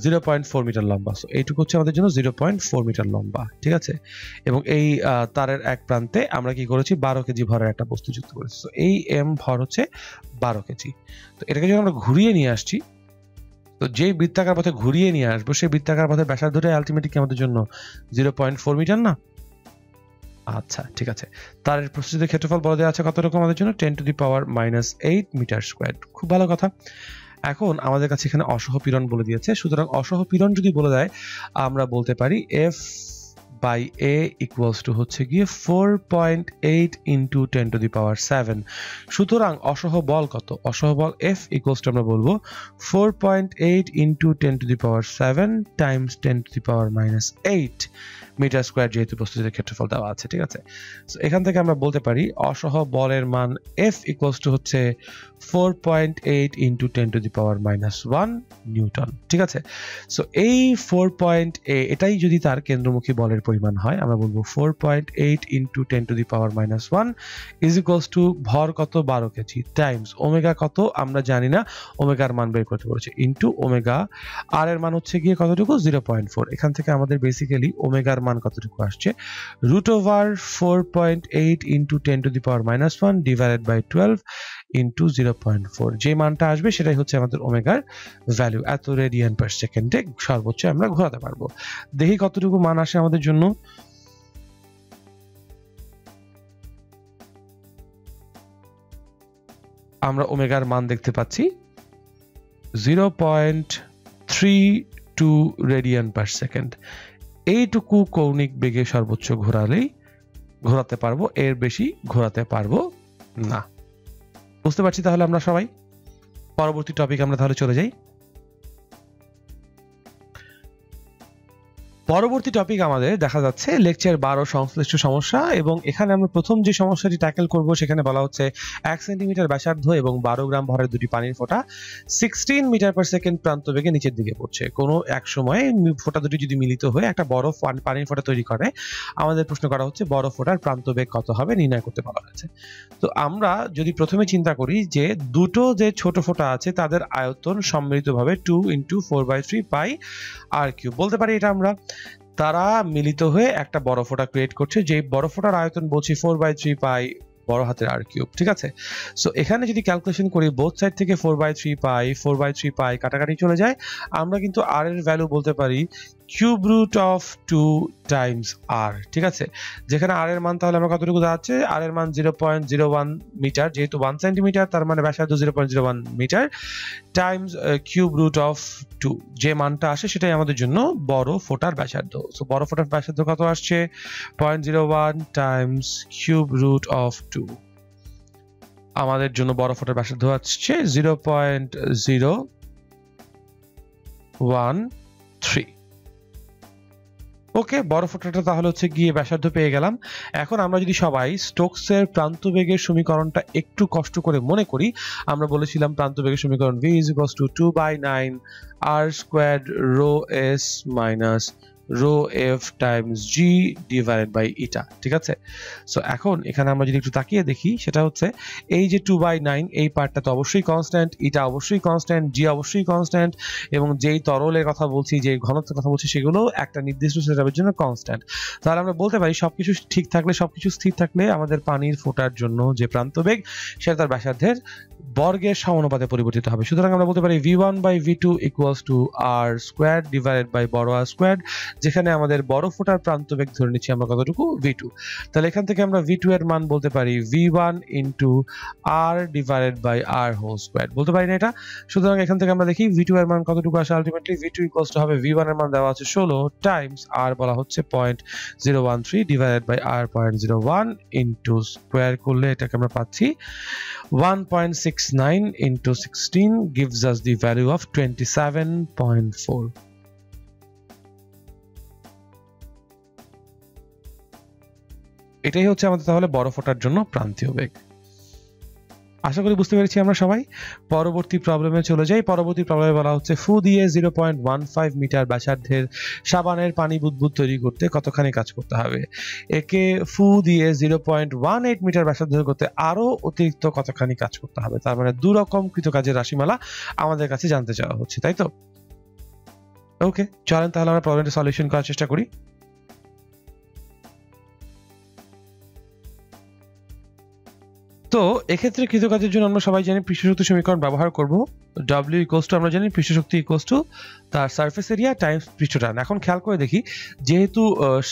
0.4 মিটার লম্বা। সো এইটুকু হচ্ছে আমাদের জন্য 0.4 মিটার লম্বা। ঠিক আছে? এবং এই তারের এক প্রান্তে আমরা কি করেছি 12 কেজি ভরের একটা বস্তু যুক্ত করেছি। সো এই m ভর হচ্ছে 12 কেজি। তো এটাকে যখন আমরা ঘুরিয়ে নিয়ে আসছি, তো যেই বৃত্তাকার পথে ঘুরিয়ে নিয়ে আসবো সেই বৃত্তাকার পথে ব্যাসার্ধটাই আলটিমেটলি আমাদের জন্য 0.4 মিটার না? আচ্ছা ঠিক আছে। তার প্রস্থচ্ছেদের ক্ষেত্রফল বলা দেওয়া আছে কত রকম আমাদের জন্য 10 to the power -8 metre square. খুব ভালো কথা। এখন আমাদের কাছে এখানে অসহ পীড়ন বলে দিয়েছে, সুতরাং অসহ পীড়ন যদি বলে দেয় আমরা বলতে পারি F by A equals to হচ্ছে গিয়ে 4.8 ইন্টু 10 টু দি পাওয়ার 7। সুতরাং অসহ বল কত? অসহ বল এফ ইকুয়ালস টু আমরা বলবো 4.8 into 10 to the power 7 times 10 to the power minus 8 metre square, যেহেতু বস্তুটির ক্ষেত্রফল দেওয়া আছে। ঠিক আছে, সো এখান থেকে আমরা বলতে পারি অসহ বলের মান এফ ইকুয়ালস টু হচ্ছে 4.8 into 10 to the power minus 1 Newton. ঠিক আছে, সো এই 4.8 এটাই যদি তার কেন্দ্রমুখী বলের পরিমাণ হয়, আমরা বলবো 4.8 into 10 to the power minus 1 is equals two ভর কত 12 কেজি টাইমস ওমেগা কত আমরা জানি না, ওমেগার মান বের করতে বলেছে, ইন্টু ওমেগা আর এর মান হচ্ছে গিয়ে কতটুকু 0.4। এখান থেকে আমাদের বেসিক্যালি ওমেগার মান কতটুকু আসছে, root over 4.8 into 10 to the power minus 1 divided by 12 into 0.4। যে মানটা আসবে সেটাই হচ্ছে আমাদের ওমেগার ভ্যালু। এত রেডিয়ান পার সেকেন্ডে সর্বোচ্চ আমরা ঘোরাতে পারবো। দেখি কতটুকু মান আসে আমাদের জন্য। আমরা ওমেগার মান দেখতে পাচ্ছি 0.32 রেডিয়ান পার সেকেন্ড। এইটুকু কৌণিক বেগে সর্বোচ্চ ঘোরাতে পারবো, এর বেশি ঘোরাতে পারবো না। বুঝতে পারছি তাহলে আমরা সবাই। পরবর্তী টপিক আমরা তাহলে চলে যাই। পরবর্তী টপিক আমাদের দেখা যাচ্ছে লেকচার 12 সংশ্লিষ্ট সমস্যা, এবং এখানে আমরা প্রথম যে সমস্যাটি ট্যাকেল করব সেখানে বলা হচ্ছে 1 সেন্টিমিটার ব্যাসার্ধ এবং 12 গ্রাম ভরের দুটি পানির ফোঁটা 16 মিটার পার সেকেন্ড প্রান্ত বেগে নিচের দিকে পড়ছে। কোনো এক সময়ে ফোঁটা দুটি যদি মিলিত হয়ে একটা বড় পানির ফোঁটা তৈরি করে, আমাদের প্রশ্ন করা হচ্ছে বড় ফোঁটার প্রান্ত বেগ কত হবে নির্ণয় করতে বলা হয়েছে। তো আমরা যদি প্রথমে চিন্তা করি যে দুটো যে ছোট ফোঁটা আছে তাদের আয়তন সম্মিলিতভাবে 2 × 4/3 পাই আর কিউব বলতে পারি, এটা আমরা তারা মিলিত হয়ে একটা বড় ফোঁটা ক্রিয়েট করছে, যে বড় ফোঁটার আয়তন বলছি 4/3 পাই বড় হাতের আর কিউব। ঠিক আছে, সো এখানে যদি ক্যালকুলেশন করি বোথ সাইড থেকে 4/3 পাই কাটাকাটি চলে যায়, আমরা কিন্তু আর এর ভ্যালু বলতে পারি কিউব রুট অফ 2 টাইমস আর। ঠিক আছে, যেখানে আর এর মান তাহলে আমরা কতটুকু দাঁড়াচ্ছে, আর এর মান 0.01 মিটার, যেহেতু 1 সেন্টিমিটার তার মানে ব্যাসার্ধ 0.01 metre times cube root of 2, যে মানটা আসে সেটাই আমাদের জন্য বড় ফোঁটার ব্যাসার্ধ। সো বড় ফোঁটার ব্যাসার্ধ কত আসছে 0.01 টাইমস কিউব রুট অফ 2, আমাদের জন্য বড় ফোঁটার ব্যাসার্ধ আসছে 0.013। ওকে, বড় ফোঁটাটা তাহলে হচ্ছে গিয়ে ব্যাসার্ধ পেয়ে গেলাম। এখন আমরা যদি সবাই স্টোকসের প্রান্তবেগের সমীকরণটা একটু কষ্ট করে মনে করি, আমরা বলেছিলাম প্রান্তবেগের সমীকরণ v = 2/9 r² rho s minus rho f times g divided by eta. ঠিক আছে, সো এখন এখানে আমরা যদি একটু তাকিয়ে দেখি, সেটা হচ্ছে এই যে 2/9 এই পার্টটা তো অবশ্যই কনস্ট্যান্ট, ইটা অবশ্যই কনস্ট্যান্ট, জি অবশ্যই কনস্ট্যান্ট, এবং যেই তরলের কথা বলছি, যে ঘনত্বের কথা বলছি, সেগুলো একটা নির্দিষ্ট সেটআপের জন্য কনস্ট্যান্ট। তাহলে আমরা বলতে পারি সবকিছু ঠিক থাকলে, সবকিছু স্থির থাকলে আমাদের পানির ফোঁটার জন্য যে প্রান্তবেগ সেটা তার ব্যাসার্ধের বর্গের সমানুপাতে পরিবর্তিত হবে। সুতরাং আমরা বলতে পারি v1/v2 = r² ডিভাইডেড বাই বড় r², যেখানে আমাদের বড় ফোঁটার প্রান্তবেগ ধরে নিচ্ছি আমরা কতটুকু v2। তাহলে এখান থেকে আমরা v2 এর মান বলতে পারি v1 × r divided by r² বলতে পারি না এটা। সুতরাং এখান থেকে আমরা দেখি v2 এর মান কতটুকু আসে, আলটিমেটলি v2 = হবে v1 এর মান দেওয়া আছে 16 টাইমস r বলা হচ্ছে 0.013 divided by r 0.01 into square করলে এটাকে আমরা পাচ্ছি 1.69 into 16 gives us the value of 27.4. এটাই হচ্ছে আমাদের তাহলে বড় ফোঁটার জন্য প্রান্তীয় বেগ। আশা করি বুঝতে পেরেছি আমরা সবাই। পরবর্তী প্রবলেমে চলে যাই। পরবর্তী প্রবলেমে বলা হচ্ছে ফু দিয়ে 0.15 মিটার ব্যাসার্ধের সাবানের পানি বুদবুদ তৈরি করতে কতখানি কাজ করতে হবে। একে ফু দিয়ে 0.18 মিটার ব্যাসার্ধ করতে আরো অতিরিক্ত কতখানি কাজ করতে হবে। তার মানে দু রকম কৃতকাজের রাশিমালা আমাদের কাছে জানতে চাওয়া হচ্ছে, তাই তো? ওকে, চলেন তাহলে আমরা প্রবলেমটা সলিউশন করার চেষ্টা করি। তো এক্ষেত্রে কৃতকাজের জন্য আমরা সবাই জানি পৃষ্ঠশক্তি সমীকরণ ব্যবহার করব। W ইকুয়ালস টু আমরা জানি পৃষ্ঠ শক্তি ইকুয়ালস টু তার সারফেস এরিয়া টাইমস পৃষ্ঠটান। এখন খেয়াল করে দেখি, যেহেতু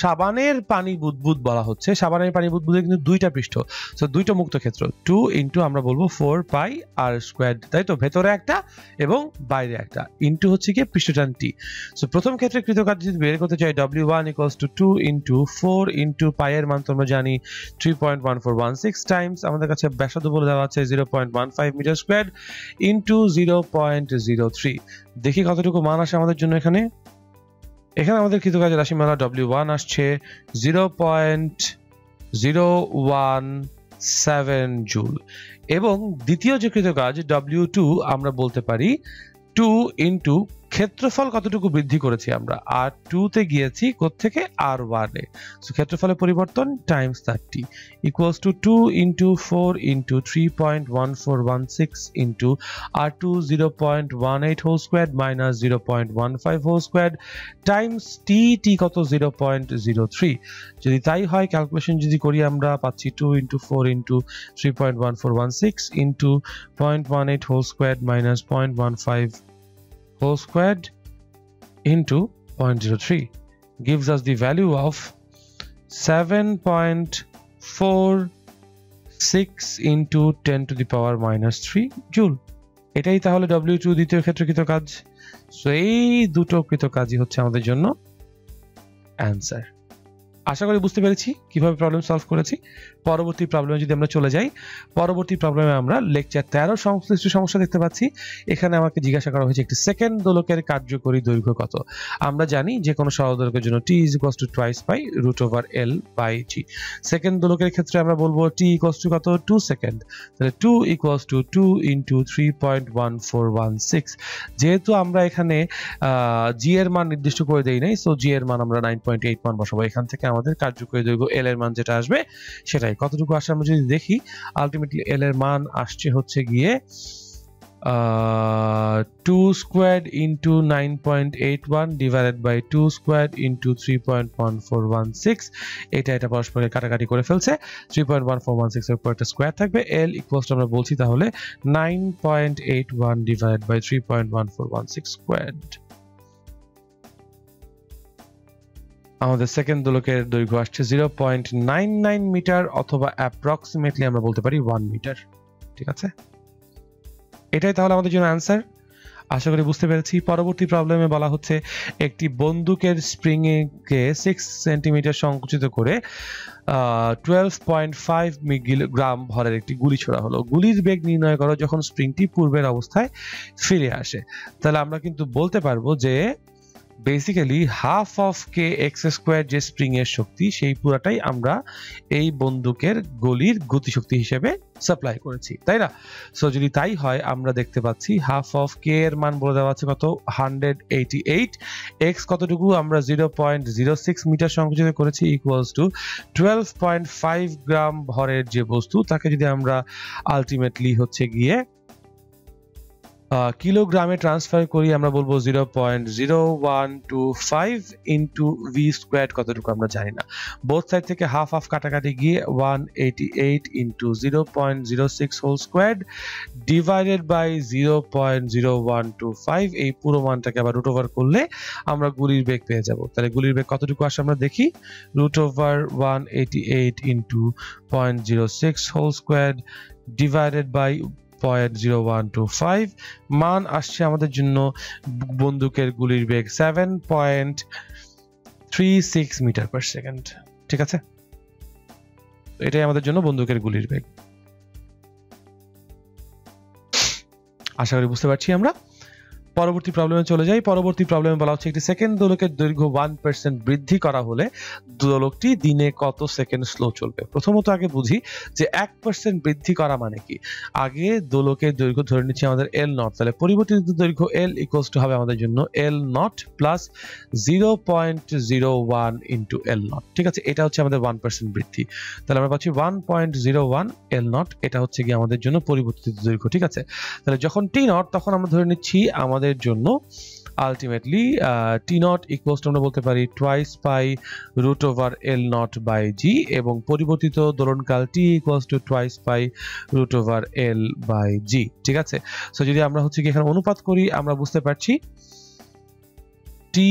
সাবানের পানি বুদবুদ বলা হচ্ছে, সাবানের পানি বুদবুদের কিন্তু দুইটা পৃষ্ঠ, সো দুইটা মুক্ত ক্ষেত্র, 2 ইন্টু আমরা বলবো 4 পাই আর স্কোয়ার, তাই তো, ভেতরে একটা এবং বাইরে একটা, ইন্টু হচ্ছে কি পৃষ্ঠটান টি। সো প্রথম ক্ষেত্রে কৃতকাজ যদি বের করতে চাই, W1 equals to 2 into 4 into পাই এর মান তো আমরা জানি 3.1416 টাইমস আমাদের কাছে ব্যাসার্ধ বলে দেওয়া আছে 0.15 মিটার স্কোয়ার ইন্টু 0.03। দেখি কতটুকু মান আসে আমাদের জন্য। এখানে আমাদের কৃতকাজের রাশিমালা W1 আসছে 0.017 জুল, এবং দ্বিতীয় যে কৃতকাজ W2 আমরা বলতে পারি 2 ইন্টু ক্ষেত্রফল কতটুকু বৃদ্ধি করেছি আমরা, আর 2 তে গিয়েছি কোত্থেকে R1 এ, সো ক্ষেত্রফলের পরিবর্তন times 30 equals to 2 into 4 into 3.1416 into R2 0.18 whole square minus 0.15 whole square times T কত 0.03। যদি তাই হয়, ক্যালকুলেশন যদি করি আমরা পাচ্ছি 2 into 4 into 3.1416 into 0.18 whole square minus 0.15 whole squared into 0.03 gives us the value of 7.46 into 10 to the power minus 3 joule। এটাই তাহলে W2 দ্বিতীয় ক্ষেত্রে কৃতকাজ। সো এই দুটো কৃতকাজই হচ্ছে আমাদের জন্য অ্যান্সার। আশা করি বুঝতে পেরেছি কিভাবে প্রবলেম সলভ করেছি। পরবর্তী প্রবলেমে যদি আমরা চলে যাই, পরবর্তী প্রবলেমে আমরা লেকচার 13 সংশ্লিষ্ট সমস্যা দেখতে পাচ্ছি। এখানে আমাকে জিজ্ঞাসা করা হয়েছে একটি সেকেন্ড দোলকের কার্যকরী দৈর্ঘ্য কত। আমরা জানি যে কোনো সরল দোলকের জন্য t is equals to twice pi root over l by g। Second দোলকের ক্ষেত্রে আমরা বলবো t equals to কত 2 সেকেন্ড, তাহলে 2 equals to 2 into 3.1416। যেহেতু আমরা এখানে g এর মান নির্দিষ্ট করে দেই নাই, সো g এর মান আমরা 9.81 বসাবো। এখান থেকে আমাদের কার্যকরী দৈর্ঘ্য l এর মান যেটা আসবে সেটাই। কতটুকু আসে আমরা যদি দেখি, আলটিমেটলি l এর মান আসছে হচ্ছে গিয়ে 2 squared into 9.81 divided by 2 squared into 3.1416। এটা পরস্পরের কাটাকাটি করে ফেলছে, 3.1416 এর উপর একটা স্কয়ার থাকবে, l ইকুয়ালস টু আমরা বলছি তাহলে 9.81 divided by 3.1416 স্কয়ার্ড। আমাদের সেকেন্ড দোলকের দৈর্ঘ্য আসছে 0.99 মিটার, অথবা অ্যাপ্রক্সিমেটলি আমরা বলতে পারি 1 মিটার। ঠিক আছে, এটাই তাহলে আমাদের জন্য অ্যান্সার। আশা করি বুঝতে পেরেছি। পরবর্তী প্রবলেমে বলা হচ্ছে একটি বন্দুকের স্প্রিং কে 6 সেন্টিমিটার সংকুচিত করে 12.5 মিলিগ্রাম ভরের একটি গুলি ছোড়া হলো। গুলির বেগ নির্ণয় করো যখন স্প্রিংটি পূর্বের অবস্থায় ফিরে আসে। তাহলে আমরা কিন্তু বলতে পারবো যে basically half of K x square যে স্প্রিং এর শক্তি, সেই পুরাটাই আমরা এই বন্দুকের গলির গতিশক্তি হিসেবে সাপ্লাই করেছি, তাই না? সো যদি তাই হয়, আমরা দেখতে পাচ্ছি হাফ অফ কে এর মান বলে দেওয়া আছে কত 188, এক্স কতটুকু আমরা 0.06 মিটার সংকুচিত করেছি, ইকুয়ালস টু 12.5 গ্রাম ভরের যে বস্তু, তাকে যদি আমরা আলটিমেটলি হচ্ছে গিয়ে কিলোগ্রামে ট্রান্সফার করি, আমরা বলবো 0.0125 ইন্টু ভি স্কোয়ার কতটুকু আমরা জানি না। বোথ সাইড থেকে হাফ হাফ কাটাকাটি গিয়ে 188 into 0.06 whole square divided by 0.0125, এই পুরো মানটাকে আবার রুট ওভার করলে আমরা গুলির বেগ পেয়ে যাব। তাহলে গুলির বেগ কতটুকু আসে আমরা দেখি, root over 188 into 0.06 whole square divided by 0.0125, মান আসছে আমাদের জন্য বন্দুকের গুলির বেগ 7.36 মিটার পার সেকেন্ড। ঠিক আছে, এটাই আমাদের জন্য বন্দুকের গুলির বেগ। আশা করি বুঝতে পারছি আমরা। পরবর্তী প্রবলেমে চলে যাই। পরবর্তী প্রবলেমে বলা হচ্ছে একটি সেকেন্ড দোলকের দৈর্ঘ্য 1% বৃদ্ধি করা হলে দোলকটি দিনে কত সেকেন্ড স্লো চলবে। প্রথমত আগে বুঝি যে 1% বৃদ্ধি করা মানে কি। আগে দোলকের দৈর্ঘ্য ধরে নিচ্ছি আমাদের এল নট, তাহলে পরিবর্তিত দৈর্ঘ্য এল ইকুয়ালস টু হবে আমাদের জন্য L naught plus 0.01 into L naught. ঠিক আছে, এটা হচ্ছে আমাদের 1% বৃদ্ধি। তাহলে আমরা পাচ্ছি 1.01 এল নট, এটা হচ্ছে গিয়ে আমাদের জন্য পরিবর্তিত দৈর্ঘ্য। ঠিক আছে, তাহলে যখন টি নট, তখন আমরা ধরে নিচ্ছি আমাদের জন্য ultimately T naught equals to আমরা বলতে পারি twice pi root over L naught by G, এবং পরিবর্তিত দোলনকাল T equals to twice pi root over L by G. ঠিক আছে, সো যদি আমরা হচ্ছে কি এখানে অনুপাত করি আমরা বুঝতে পারছি T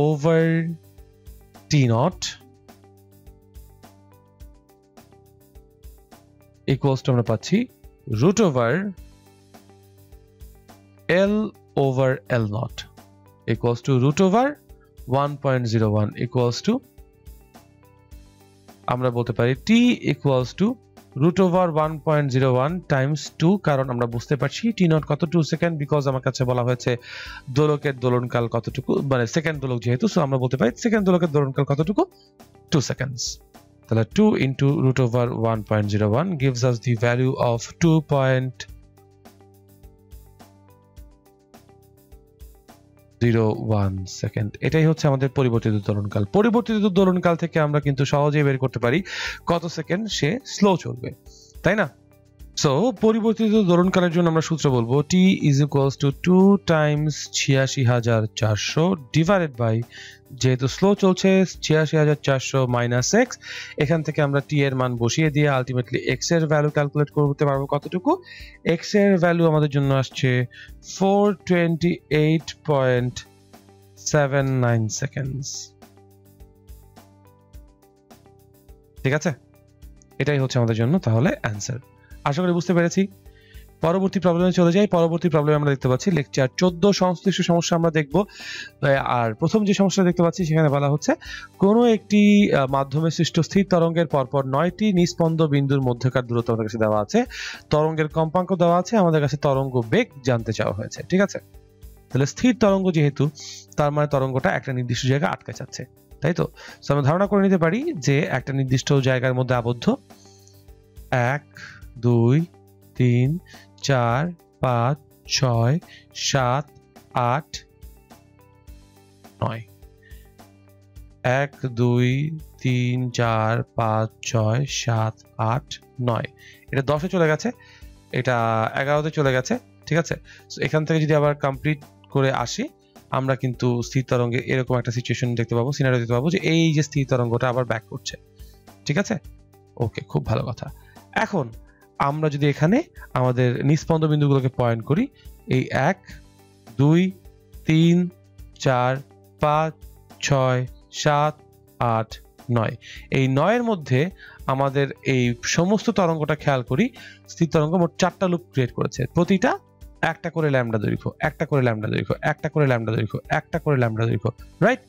over T naught equals to আমরা পাচ্ছি root over L over L naught equals to root over 1.01 equals to আমরা বলতে পারি t equals to root over 1.01 times 2, কারণ আমরা বুঝতে পারছি t নট কত 2 সেকেন্ড, বিকজ আমার কাছে বলা হয়েছে দোলকের দোলনকাল কতটুকু, মানে সেকেন্ড দোলক যেহেতু, সো আমরা বলতে পারি সেকেন্ড দোলকের দোলনকাল কতটুকু 2 seconds। তাহলে 2 into root over 1.01 gives us the value of 2.01 second. এটাই হচ্ছে আমাদের পরিবর্তিত দোলনকাল। পরিবর্তিত দোলনকাল থেকে আমরা কিন্তু সহজেই বের করতে পারি কত সেকেন্ড সে স্লো চলবে, তাই না? সো পরিবর্তিত দোলনকালের জন্য আমরা সূত্র বলবো t is equals to 2 times 86,400 divided by, যেহেতু স্লো চলছে 86,400 মাইনাস এক্স, এখান থেকে আমরা t এর মান বসিয়ে দিয়ে আলটিমেটলি x এর ভ্যালু ক্যালকুলেট করতে পারবো কতটুকু। x এর ভ্যালু আমাদের জন্য আসছে 428.79 সেকেন্ডস। ঠিক আছে, এটাই হচ্ছে আমাদের জন্য তাহলে অ্যান্সার। আশা করি বুঝতে পেরেছি। পরবর্তী প্রবলেমে চলে যাই। পরবর্তী প্রবলেমে আমরা দেখতে পাচ্ছি লেকচার 14 সংশ্লিষ্ট সমস্যা আমরা দেখব। আর প্রথম যে সমস্যা দেখতে পাচ্ছি সেখানে বলা হচ্ছে কোনো একটি মাধ্যমে সৃষ্ট স্থির তরঙ্গের পরপর 9টি নিস্পন্দ বিন্দুর মধ্যকার দূরত্ব আমাদের কাছে দেওয়া আছে, তরঙ্গের কম্পাঙ্ক দেওয়া আছে, আমাদের কাছে তরঙ্গ বেগ জানতে চাওয়া হয়েছে। ঠিক আছে, তাহলে স্থির তরঙ্গ যেহেতু, তার মানে তরঙ্গটা একটা নির্দিষ্ট জায়গায় আটকে যাচ্ছে, তাই তো? সো আমরা ধারণা করে নিতে পারি যে একটা নির্দিষ্ট জায়গার মধ্যে আবদ্ধ 1 2 3 4 5 6 7 8 9 1 2 3 4 5 6 7 8 9, এটা 10-এ চলে গেছে, এটা 11-তে চলে গেছে। ঠিক আছে, সো এখান থেকে যদি আবার কমপ্লিট করে আসি আমরা কিন্তু স্থির তরঙ্গে এরকম একটা সিচুয়েশন দেখতে পাবো, সিনারিও দেখতে পাবো যে এই যে স্থির তরঙ্গটা আবার ব্যাক করছে। ঠিক আছে, ওকে, খুব ভালো কথা। এখন আমরা যদি এখানে আমাদের নিস্পন্দ বিন্দুগুলোকে পয়েন্ট করি, এই 1 2 3 4 5 6 7 8 9, এই 9 এর মধ্যে আমাদের এই সমস্ত তরঙ্গটা খেয়াল করি, স্থির তরঙ্গ মোট 4টা লুপ ক্রিয়েট করেছে, প্রতিটা একটা করে ল্যামডা দৈর্ঘ্য, একটা করে ল্যামডা দৈর্ঘ্য, একটা করে ল্যামডা দৈর্ঘ্য, একটা করে ল্যামডা দৈর্ঘ্য, রাইট?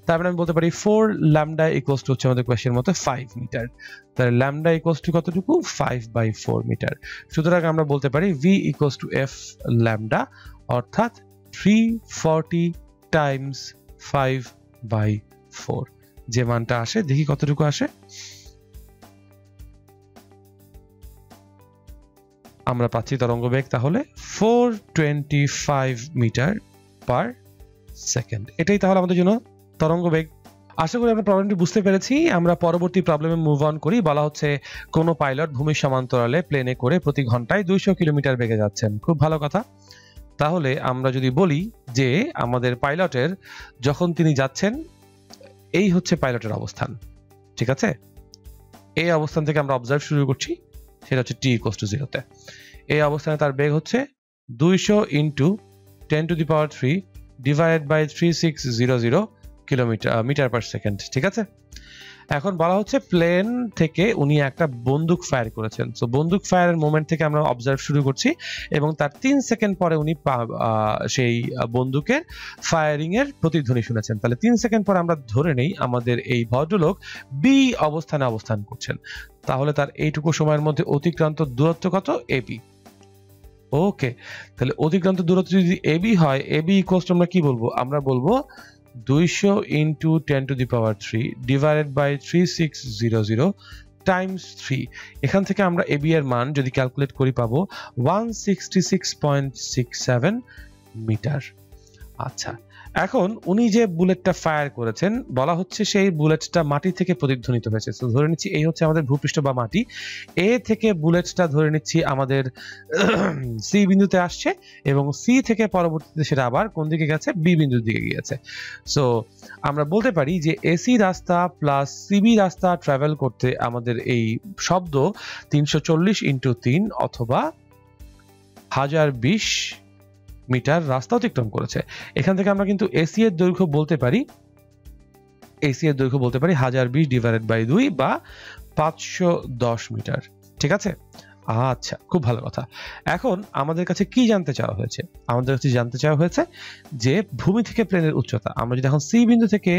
তারপরে আমি বলতে পারি 4 ল্যামডা ইকুয়ালস টু হচ্ছে আমাদের কোয়েশ্চেনের মতো 5 মিটার। তাহলে ল্যামডা ইকুয়ালস টু কতটুকু? 5/4 মিটার। সুতরাং আমরা বলতে পারি v equals to f lambda, অর্থাৎ 340 টাইমস 5/4, যে মানটা আসে দেখি কতটুকু আসে। আমরা পাচ্ছি তরঙ্গ বেগ তাহলে 425 মিটার পার সেকেন্ড। এটাই তাহলে আমাদের জন্য তরঙ্গ বেগ। আশা করি আমরা প্রবলেমটি বুঝতে পেরেছি। আমরা পরবর্তী প্রবলেমে মুভ অন করি। বলা হচ্ছে কোনো পাইলট ভূমির সমান্তরালে প্লেনে করে প্রতি ঘন্টায় 200 কিলোমিটার বেগে যাচ্ছেন। খুব ভালো কথা। তাহলে আমরা যদি বলি যে আমাদের পাইলটের যখন তিনি যাচ্ছেন, এই হচ্ছে পাইলটের অবস্থান। ঠিক আছে, এই অবস্থান থেকে আমরা অবজার্ভ শুরু করছি, সেটা হচ্ছে t ইকুয়ালস টু 0-তে। এই অবস্থানে তার বেগ হচ্ছে 200 into 10 to the power 3 divided by 3600 metre per second. ঠিক আছে, এখন বলা হচ্ছে প্লেন থেকে উনি একটা বন্দুক ফায়ার করেছেন। সো বন্দুক ফায়ারের মোমেন্ট থেকে আমরা অবজার্ভ শুরু করছি এবং তার 3 সেকেন্ড পরে উনি সেই বন্দুকের ফায়ারিং এর প্রতিধ্বনি শুনেছেন। তাহলে 3 সেকেন্ড পরে আমরা ধরে নেই আমাদের এই ভদ্রলোক বি অবস্থানে অবস্থান করছেন। তাহলে তার এইটুকু সময়ের মধ্যে অতিক্রান্ত দূরত্ব কত? এবি। ওকে, তাহলে অতিক্রান্ত দূরত্ব যদি এবি হয়, এবি ইকুয়ালস টু আমরা কি বলবো? আমরা বলবো 200 into 10 to the power 3 divided by 3600 times 3। এখান থেকে আমরা এবি এর মান যদি ক্যালকুলেট করি পাবো 166.67 মিটার। আচ্ছা, এখন উনি যে বুলেটটা ফায়ার করেছেন বলা হচ্ছে সেই বুলেটটা মাটি থেকে প্রতিধ্বনিত হয়েছে। তো ধরে নিচ্ছি এই হচ্ছে আমাদের ভূপৃষ্ঠ বা মাটি, এ থেকে বুলেটটা ধরে নিচ্ছি আমাদের সি বিন্দুতে আসছে এবং সি থেকে পরবর্তীতে সেটা আবার কোন দিকে গেছে, বি বিন্দুর দিকে গিয়েছে। সো আমরা বলতে পারি যে এসি রাস্তা প্লাস সিবি রাস্তা ট্রাভেল করতে আমাদের এই শব্দ 340 ইন্টু 3 অথবা 1020 মিটার রাস্তা অতিক্রম করেছে। এখান থেকে আমরা কিন্তু এসি এর দৈর্ঘ্য বলতে পারি 1020 ডিভাইডেড বাই 2 বা 510 মিটার। ঠিক আছে, আচ্ছা, খুব ভালো কথা। এখন আমাদের কাছে কি জানতে চাওয়া হয়েছে? আমাদের কাছে জানতে চাওয়া হয়েছে যে ভূমি থেকে প্লেনের উচ্চতা। আমরা যদি এখন সি বিন্দু থেকে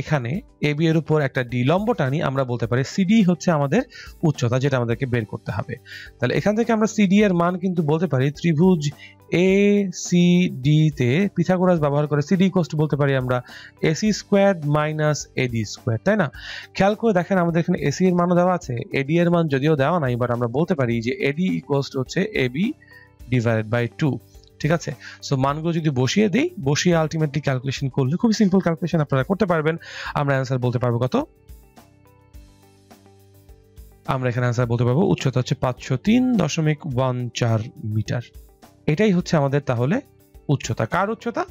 এখানে এবি এর উপর একটা ডি লম্ব টানি, আমরা বলতে পারি সিডি হচ্ছে আমাদের উচ্চতা, যেটা আমাদেরকে বের করতে হবে। তাহলে এখান থেকে আমরা সিডি এর মান কিন্তু বলতে পারি ত্রিভুজ এ সি ডি তে পিথাগোরাস ব্যবহার করে সিডি ইকুয়ালস টু বলতে পারি আমরা এসি স্কোয়ার মাইনাস এডি স্কোয়ার, তাই না? খেয়াল করে দেখেন আমাদের এখানে এসি এর মানও দেওয়া আছে, এডি এর মান যদিও দেওয়া নাই, বাট আমরা বলতে পারি যে এডি ইকুয়ালস টু হচ্ছে এবি ডিভাইডেড বাই 2। ঠিক আছে, সো মানগুলো যদি বসিয়ে দেই, বসিয়ে আলটিমেটলি ক্যালকুলেশন করলে খুবই সিম্পল ক্যালকুলেশন আপনারা করতে পারবেন। আমরা অ্যান্সার বলতে পারবো কত? আমরা এখানে অ্যান্সার বলতে পারবো উচ্চতা হচ্ছে 503.14 মিটার। এটাই হচ্ছে আমাদের তাহলে উচ্চতা। কার উচ্চতা?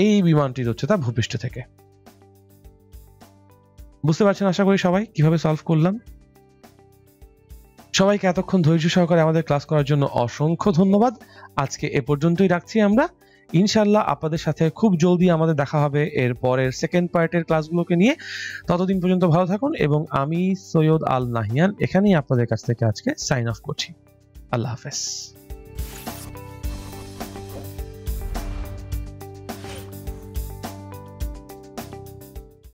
এই বিমানটির উচ্চতা ভূপৃষ্ঠ থেকে। বুঝতে পারছেন আশা করি সবাই কিভাবে সলভ করলাম। সবাইকে এতক্ষণ ধৈর্য সহকারে আমাদের ক্লাস করার জন্য অসংখ্য ধন্যবাদ। আজকে এ পর্যন্তই রাখছি আমরা। ইনশাআল্লাহ আপনাদের সাথে খুব জলদি আমাদের দেখা হবে এর পরের সেকেন্ড পার্টের ক্লাসগুলোকে নিয়ে। ততদিন পর্যন্ত ভালো থাকুন এবং আমি সৈয়দ আল নাহিয়ান এখানেই আপনাদের কাছ থেকে আজকে সাইন অফ করছি। আল্লাহ হাফেজ।